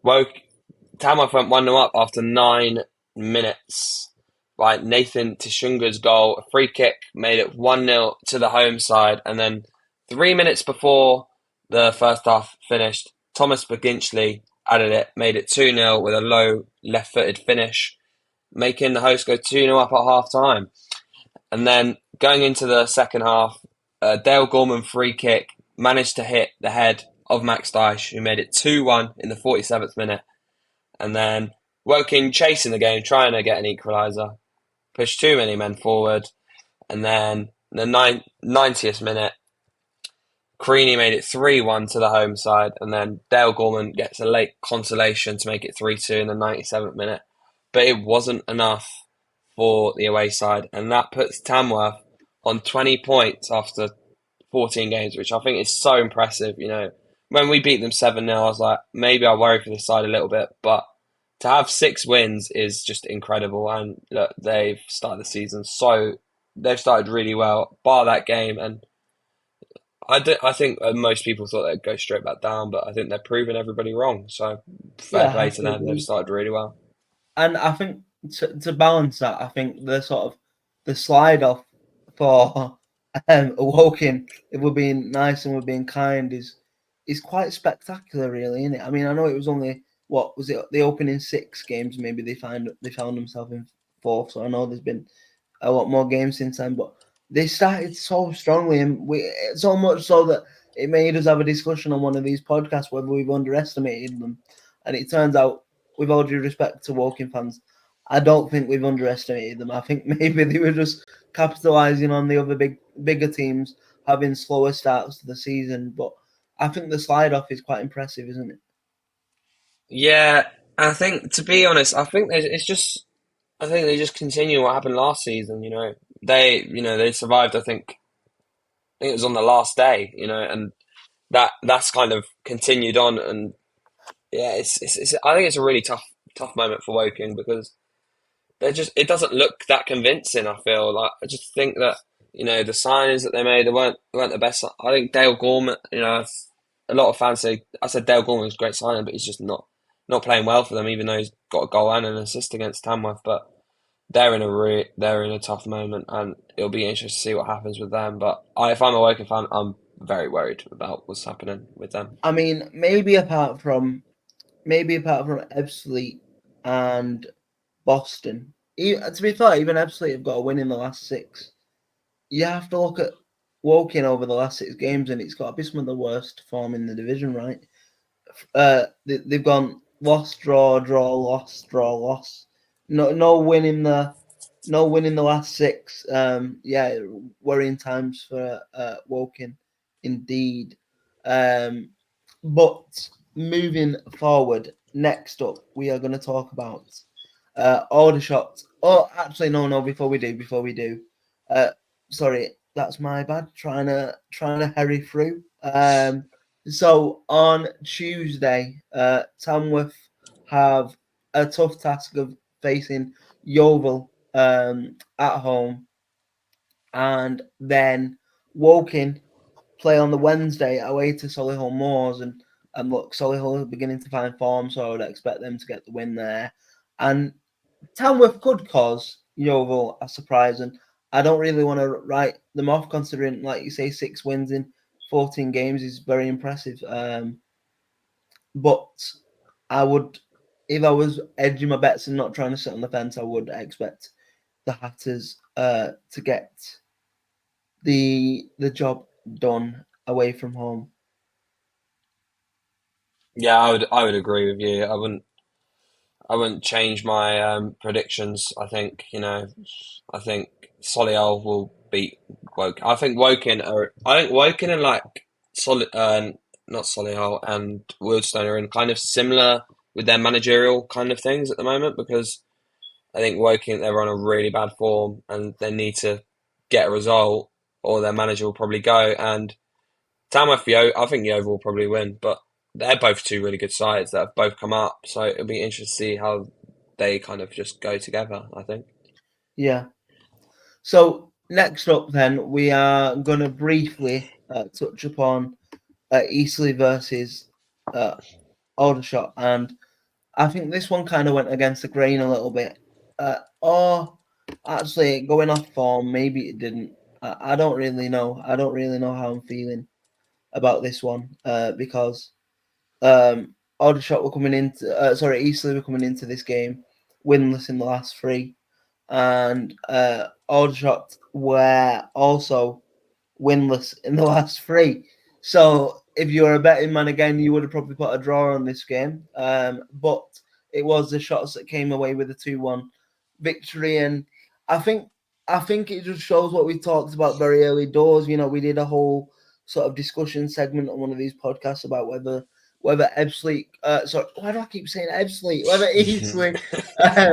Woke Tamworth went 1-0 up after 9 minutes. Right, Nathan Tishunga's goal, a free kick, made it 1-0 to the home side, and then 3 minutes before the first half finished, Thomas McGinchley added it, made it 2-0 with a low left-footed finish, making the hosts go 2-0 up at half-time. And then going into the second half, Dale Gorman free kick managed to hit the head of Max Dyche, who made it 2-1 in the 47th minute. And then Woking chasing the game, trying to get an equaliser, pushed too many men forward. And then the 90th minute, Creaney made it 3-1 to the home side, and then Dale Gorman gets a late consolation to make it 3-2 in the 97th minute. But it wasn't enough for the away side, and that puts Tamworth on 20 points after 14 games, which I think is so impressive. When we beat them 7-0, I was like, maybe I worry for this side a little bit, but to have 6 wins is just incredible. And look, they've started the season they've started really well, bar that game, and I think most people thought they'd go straight back down, but I think they're proving everybody wrong. So fair Yeah, I play have to to them. They've agree. started really well. And I think to balance that, I think the sort of the slide off for Woking, if we're being nice and we're being kind, is quite spectacular, really, isn't it? I mean, I know it was only what was it the opening 6 games? Maybe they found themselves in 4th. So I know there's been a lot more games since then, but they started so strongly, and so much so that it made us have a discussion on one of these podcasts whether we've underestimated them. And it turns out, with all due respect to Woking fans, I don't think we've underestimated them. I think maybe they were just capitalising on the other bigger teams having slower starts to the season. But I think the slide off is quite impressive, isn't it? Yeah, I think to be honest, I think they just continue what happened last season. They survived. I think it was on the last day. And that's kind of continued on. And yeah, it's I think it's a really tough moment for Woking because it doesn't look that convincing. I feel like I just think that the signings that they made they weren't the best. I think Dale Gorman. A lot of fans say I said Dale Gorman was a great signing, but he's just not playing well for them. Even though he's got a goal and an assist against Tamworth, but they're in a tough moment, and it'll be interesting to see what happens with them. But if I'm a Woking fan, I'm very worried about what's happening with them. I mean, maybe apart from Ebbsfleet and Boston. To be fair, even Ebbsfleet have got a win in the last 6. You have to look at Woking over the last 6 games, and it's got to be some of the worst form in the division, right? They've gone loss, draw, draw, loss, draw, loss. No win in the last 6. Yeah, worrying times for Woking, indeed. But moving forward, next up we are going to talk about Aldershot. Oh, actually, no. Before we do. Sorry, that's my bad. Trying to hurry through. So on Tuesday, Tamworth have a tough task of facing Yeovil at home, and then Woking play on the Wednesday away to Solihull Moors, and look, Solihull are beginning to find form, so I would expect them to get the win there. And Tamworth could cause Yeovil a surprise, and I don't really want to write them off, considering, like you say, 6 wins in 14 games is very impressive. But I would, if I was edging my bets and not trying to sit on the fence, I would expect the Hatters to get the job done away from home. Yeah, I would agree with you. I wouldn't change my predictions. I think Solihull will beat Woking. I think Woking and not Solihull and Wealdstone are in kind of similar with their managerial kind of things at the moment, because I think Woking, they're on a really bad form and they need to get a result or their manager will probably go. And I think Yeovil will probably win, but they're both two really good sides that have both come up. So it'll be interesting to see how they kind of just go together, I think. Yeah. So next up, then we are going to briefly touch upon Eastleigh versus uh, Aldershot, and I think this one kind of went against the grain a little bit. Or actually, going off form, maybe it didn't. I don't really know. I don't really know how I'm feeling about this one because Aldershot were coming into Eastleigh were coming into this game winless in the last 3, and Aldershot were also winless in the last 3. So if you were a betting man again, you would have probably put a draw on this game. But it was the shots that came away with a 2-1 victory, and I think it just shows what we talked about very early doors. You know, we did a whole sort of discussion segment on one of these podcasts about whether Ebbsfleet, sorry, why do I keep saying Ebbsfleet?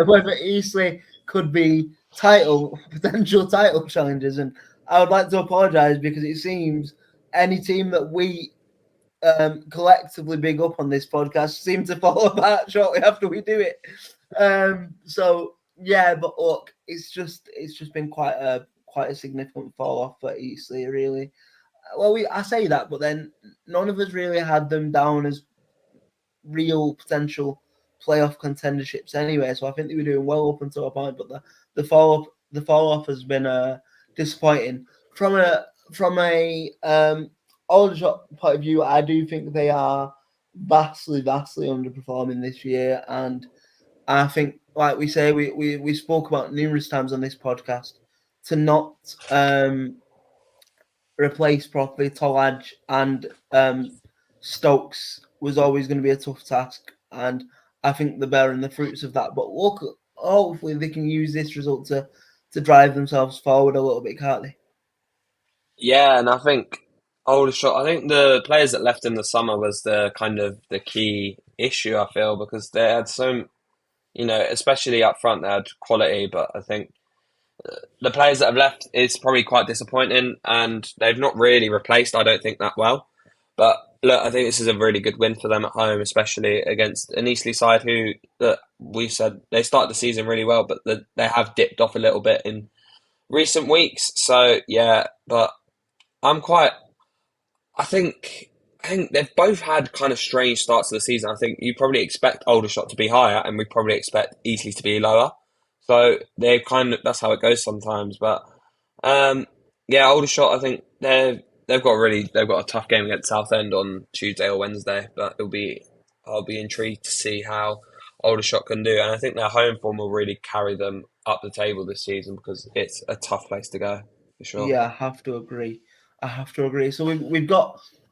Whether Eastleigh could be potential title challengers, and I would like to apologise because it seems any team that we collectively big up on this podcast seem to fall apart shortly after we do it. So yeah, but look, it's just been quite a significant fall off for Eastleigh, really. Well, I say that, but then none of us really had them down as real potential playoff contenderships anyway. So I think they were doing well up until a point, but the fall off has been disappointing. From a Aldershot point of view, I do think they are vastly underperforming this year, and I think, like we say, we spoke about numerous times on this podcast, to not replace properly Tolaj and Stokes was always going to be a tough task, and I think they're bearing the fruits of that. But look, hopefully they can use this result to drive themselves forward a little bit, can't they? Yeah, and I think Aldershot, I think the players that left in the summer was the kind of the key issue, I feel, because they had especially up front, they had quality, but I think the players that have left is probably quite disappointing, and they've not really replaced, I don't think, that well. But look, I think this is a really good win for them at home, especially against an Eastleigh side who, that we said they started the season really well, but they have dipped off a little bit in recent weeks. So yeah, but I'm quite. I think. I think they've both had kind of strange starts to the season. I think you probably expect Aldershot to be higher, and we probably expect Eastleigh to be lower. So they kind of that's how it goes sometimes. But yeah, Aldershot, I think they've got a tough game against Southend on Tuesday or Wednesday. But I'll be intrigued to see how Aldershot can do, and I think their home form will really carry them up the table this season because it's a tough place to go for sure. Yeah, I have to agree. So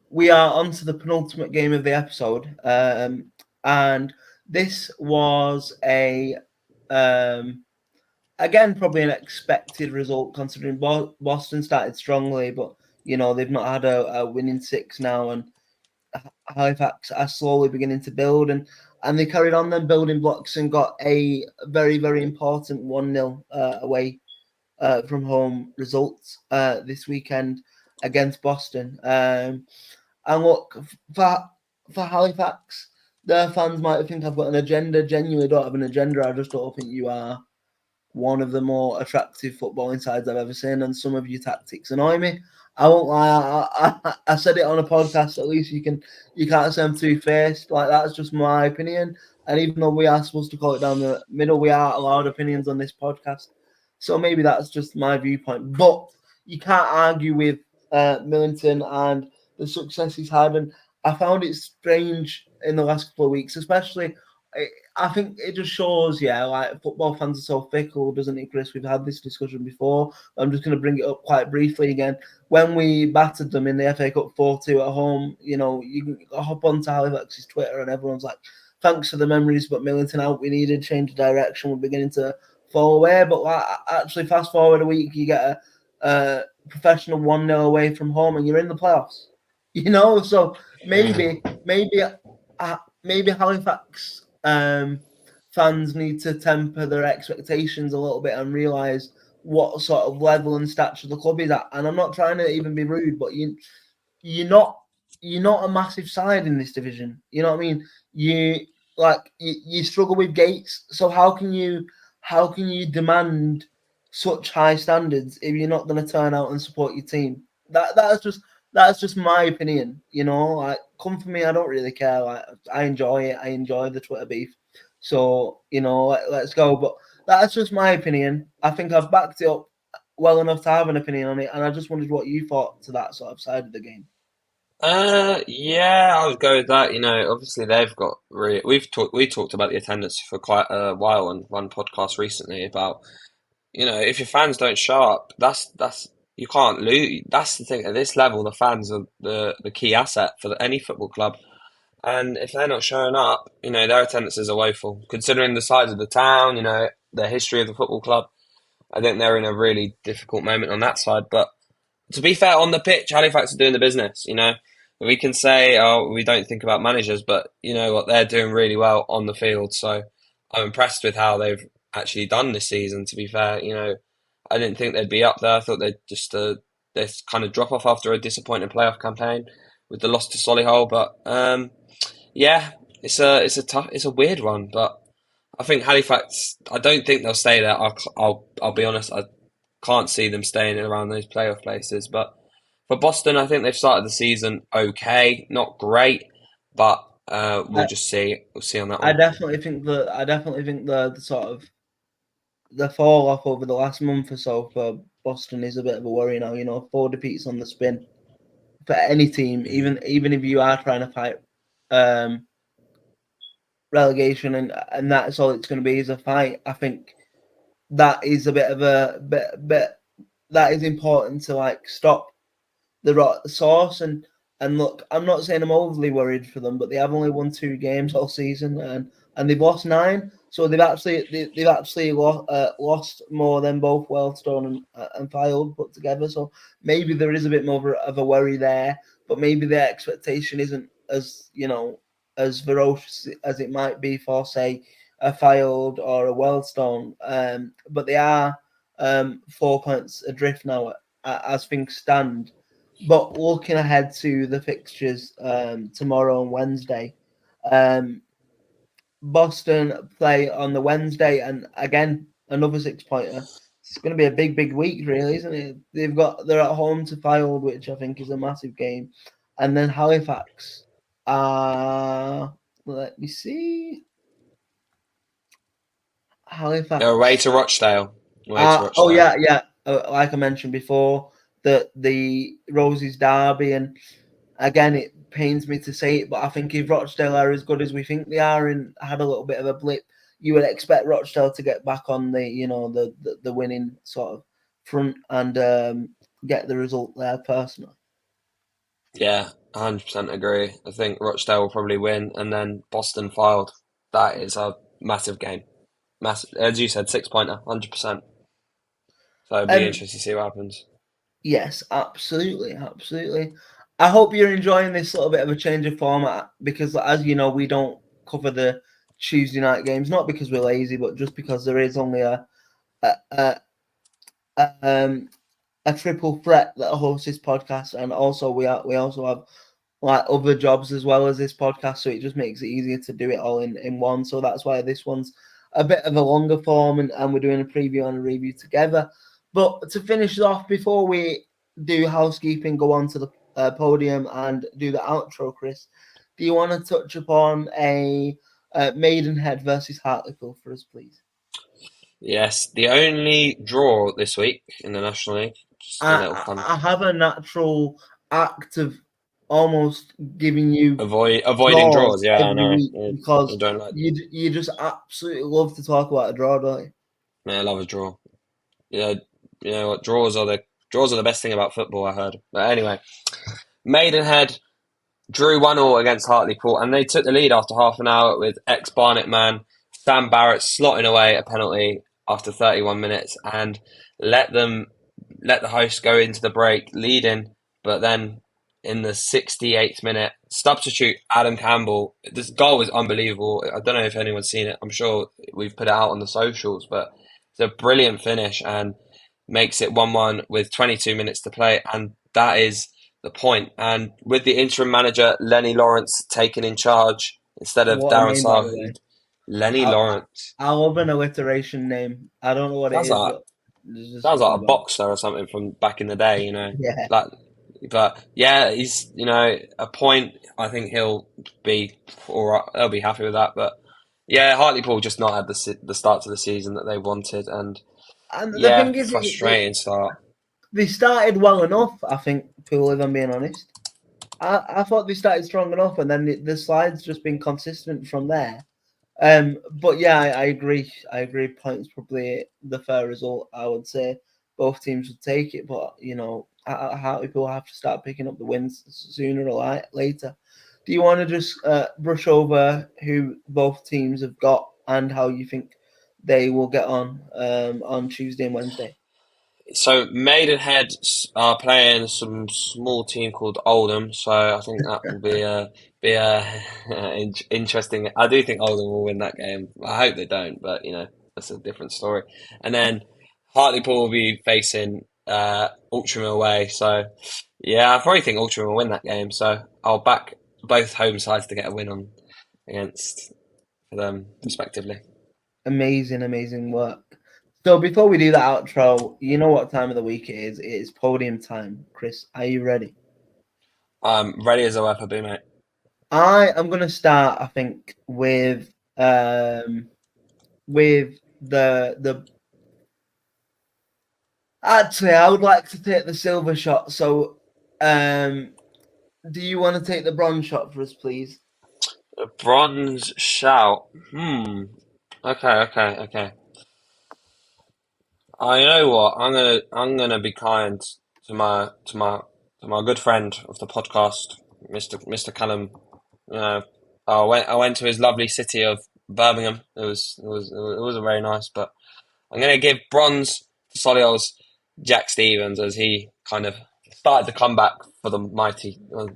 we are on to the penultimate game of the episode, and this was a again probably an expected result considering Boston started strongly, but you know they've not had a winning 6 now, and Halifax are slowly beginning to build. And and they carried on them building blocks and got a very, very important 1-0 away from home results this weekend against Boston. And look, for Halifax, their fans might think I've got an agenda. Genuinely don't have an agenda. I just don't think you are one of the more attractive footballing sides I've ever seen, and some of your tactics annoy me. I won't lie. I said it on a podcast. At least you can't say I'm two-faced. Like, that's just my opinion. And even though we are supposed to call it down the middle, we are allowed opinions on this podcast. So maybe that's just my viewpoint. But you can't argue with Millington and the success he's had. And I found it strange in the last couple of weeks, especially. I think it just shows, like, football fans are so fickle, doesn't it, Chris? We've had this discussion before. I'm just going to bring it up quite briefly again. When we battered them in the FA Cup 4-2 at home, you can hop onto Halifax's Twitter and everyone's like, thanks for the memories, but Millington out, we needed change of direction. We're beginning to fall away. But like, actually, fast forward a week, you get a professional 1-0 away from home and you're in the playoffs. So maybe Halifax fans need to temper their expectations a little bit and realise what sort of level and stature the club is at. And I'm not trying to even be rude, but you're not a massive side in this division. You know what I mean? You struggle with Gates, so how can you demand such high standards if you're not going to turn out and support your team? That's just my opinion. Like, come for me, I don't really care. Like, I enjoy it. I enjoy the Twitter beef. So let's go. But that's just my opinion. I think I've backed it up well enough to have an opinion on it, and I just wondered what you thought to that sort of side of the game. Yeah, I would go with that. Obviously they've got we talked about the attendance for quite a while on one podcast recently about, if your fans don't show up, that's you can't lose. That's the thing. At this level, the fans are the key asset for any football club. And if they're not showing up, their attendances are woeful. Considering the size of the town, the history of the football club, I think they're in a really difficult moment on that side. But to be fair, on the pitch, Halifax are doing the business. We can say, oh, we don't think about managers, but you know what, they're doing really well on the field. So I'm impressed with how they've actually done this season. To be fair, I didn't think they'd be up there. I thought they'd just this kind of drop off after a disappointing playoff campaign with the loss to Solihull. But yeah, it's a weird one. But I think Halifax, I don't think they'll stay there. I'll be honest. I can't see them staying around those playoff places. But for Boston, I think they've started the season okay, not great, but we'll just see. We'll see on that I one. definitely think the sort of the fall off over the last month or so for Boston is a bit of a worry now. 4 defeats on the spin for any team, even if you are trying to fight relegation and that's all it's going to be is a fight. I think that is a bit of a bit that is important to, like, stop the rot sauce and look. I'm not saying I'm overly worried for them, but they have only won 2 games all season and they've lost 9. So they've actually lost more than both Wealdstone and Fylde put together. So maybe there is a bit more of a worry there, but maybe their expectation isn't as ferocious as it might be for, say, a Fylde or a Wealdstone. But they are 4 points adrift now as things stand. But looking ahead to the fixtures tomorrow and Wednesday, Boston play on the Wednesday, and again another 6-pointer. It's going to be a big week, really, isn't it? They're at home to Fylde, which I think is a massive game, and then Halifax. Let me see. They're away to Halifax. Rochdale. Oh yeah. Like I mentioned before, the Roses derby, and again, it pains me to say it, but I think if Rochdale are as good as we think they are and had a little bit of a blip, you would expect Rochdale to get back on the winning sort of front and get the result there personally. Yeah, 100% agree. I think Rochdale will probably win, and then Boston Fylde. That is a massive game. Massive, as you said, 6-pointer, 100%. So it'll be And interesting to see what happens. yes, absolutely. I hope you're enjoying this little bit of a change of format because, as you know, we don't cover the Tuesday night games, not because we're lazy, but just because there is only a, a triple threat that hosts this podcast, and also we also have like other jobs as well as this podcast, so it just makes it easier to do it all in one. So that's why this one's a bit of a longer form, and we're doing a preview and a review together. But to finish off, before we do housekeeping, go on to the podium and do the outro, Chris, do you want to touch upon a Maidenhead versus Hartlepool for us, please? Yes, the only draw this week in the National League. Just a little fun. I have a natural act of almost giving you Avoiding draws. draws Yeah, I every know. week I because don't like. you just absolutely love to talk about a draw, don't you? Man, I love a draw. Yeah, you know what? Draws are the best thing about football. I heard. But anyway, Maidenhead drew 1-1 against Hartlepool, and they took the lead after half an hour with ex-Barnet man Sam Barrett slotting away a penalty after 31 minutes and let the hosts go into the break leading, but then in the 68th minute, substitute Adam Campbell. This goal was unbelievable. I don't know if anyone's seen it. I'm sure we've put it out on the socials, but it's a brilliant finish and makes it 1-1 with 22 minutes to play, and that is the point. And with the interim manager Lenny Lawrence taking in charge instead of What a Darren name, by Saar, the way. Lenny I, Lawrence I love an alliteration name. I don't know what it sounds is, like but there's just sounds something like a about boxer or something from back in the day, it. like. But yeah, he's a point. I think he'll be all right. They'll be happy with that. But yeah, Hartlepool just not had the start to the season that they wanted, and And the yeah, thing is, frustrating start. they started well enough, I think, Pool, if I'm being honest. I thought they started strong enough, and then the slide's just been consistent from there. But yeah, I agree. I agree. Points probably the fair result. I would say both teams would take it, but Hartlepool have to start picking up the wins sooner or later. Do you want to just brush over who both teams have got and how you think they will get on Tuesday and Wednesday? So Maidenhead are playing some small team called Oldham, so I think that will be interesting. I do think Oldham will win that game. I hope they don't, but that's a different story. And then Hartlepool will be facing Altrincham away. So yeah, I probably think Altrincham will win that game. So I'll back both home sides to get a win on against them respectively. Amazing work. So before we do the outro, you know what time of the week it is? It is podium time. Chris, are you ready? Ready as I'll ever be, mate. I am going to start, I think, with the. Actually, I would like to take the silver shot. So, do you want to take the bronze shot for us, please? A bronze shout. Okay. You know what? I'm gonna be kind to my good friend of the podcast, Mr. Callum. You know, I went to his lovely city of Birmingham. It was a very nice, but I'm gonna give bronze to Solihull's Jack Stevens as he kind of started the comeback for the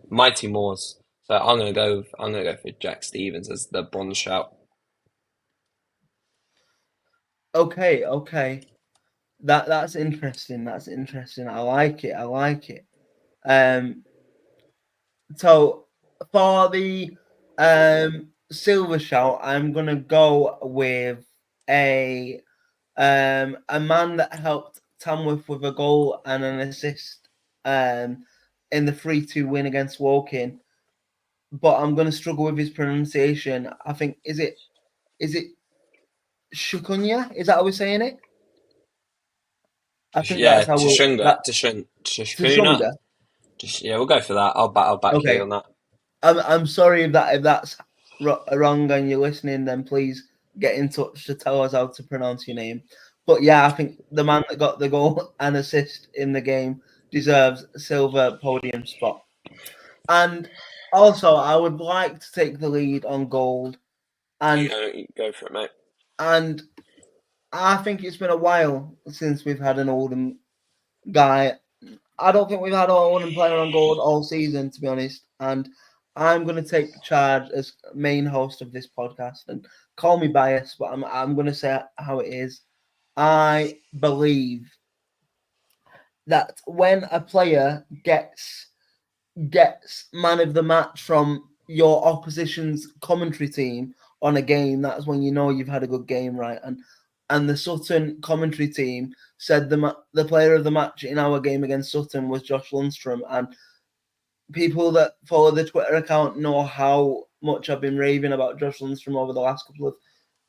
mighty Moors. So I'm gonna go for Jack Stevens as the bronze shout. Okay. That's interesting. That's interesting. I like it. Um, so for the silver shout, I'm gonna go with a man that helped Tamworth with a goal and an assist in the 3-2 win against Woking. But I'm going to struggle with his pronunciation. I think is it Shukunya? Is that how we're saying it? I think that's Yeah, how Tashunga, that Tashuna. Tashunga. Yeah, we'll go for that. I'll back you Okay, on that. I'm sorry if that's wrong and you're listening. Then please get in touch to tell us how to pronounce your name. But yeah, I think the man that got the goal and assist in the game deserves a silver podium spot. And also, I would like to take the lead on gold. And You go for it, mate. and I think it's been a while since we've had an Oldham guy. I don't think we've had an Oldham player on gold all season, to be honest. And I'm going to take charge as main host of this podcast, and call me biased, but I'm going to say how it is. I believe that when a player gets man of the match from your opposition's commentary team on a game, that's when you know you've had a good game, right? And the Sutton commentary team said the player of the match in our game against Sutton was Josh Lundstrom, and people that follow the Twitter account know how much I've been raving about Josh Lundstrom over the last couple of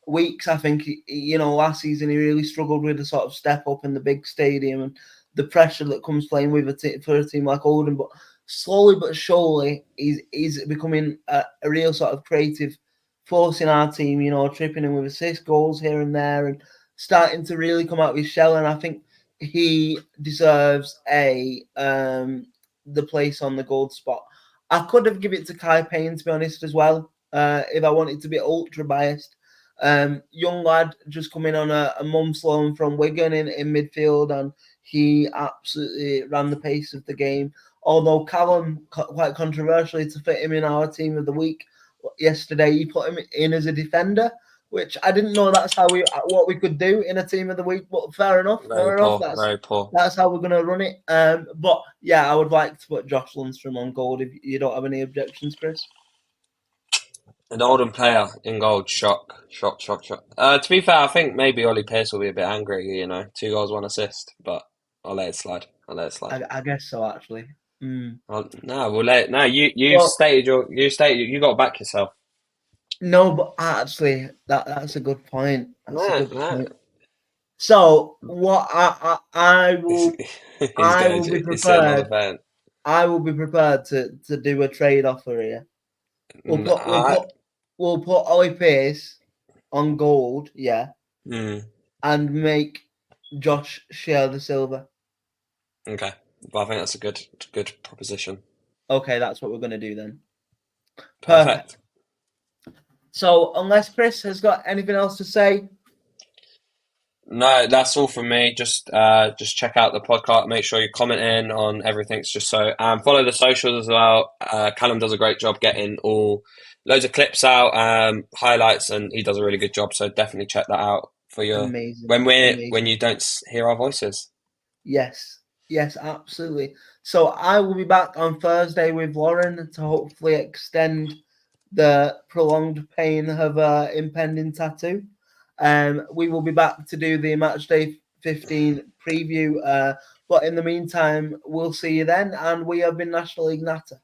weeks. I think, last season he really struggled with the sort of step up in the big stadium and the pressure that comes playing with for a team like Oldham. But slowly but surely, he's becoming a real sort of creative force in our team, tripping in with assist goals here and there and starting to really come out of his shell. And I think he deserves the place on the gold spot. I could have given it to Kai Payne, to be honest, as well, if I wanted to be ultra biased. Young lad just coming on a month's loan from Wigan in midfield, and he absolutely ran the pace of the game. Although Callum, quite controversially, to fit him in our team of the week yesterday, he put him in as a defender, which I didn't know that's what we could do in a team of the week. But fair enough, Very poor. That's how we're going to run it. But yeah, I would like to put Josh Lundstrom on gold if you don't have any objections, Chris. An Oldham player in gold. Shock. To be fair, I think maybe Ollie Pearce will be a bit angry, 2 goals, 1 assist, but I'll let it slide. I guess so, actually. No, we'll let it. No, you stated you got to back yourself. No, but actually, that's a good point. Point. So what I will be prepared. I will be prepared to do a trade offer here. We'll put Ollie Pearce on gold, yeah, and make Josh share the silver. Okay, but I think that's a good proposition. Okay, that's what we're going to do then. Perfect. So, unless Chris has got anything else to say. No, that's all from me. Just check out the podcast. Make sure you comment in on everything. Follow the socials as well. Callum does a great job getting loads of clips out, highlights, and he does a really good job. So definitely check that out for your when you don't hear our voices. Yes, absolutely. So I will be back on Thursday with Lauren to hopefully extend the prolonged pain of impending tattoo. We will be back to do the Matchday 15 preview. But in the meantime, we'll see you then. And we have been National League Natter.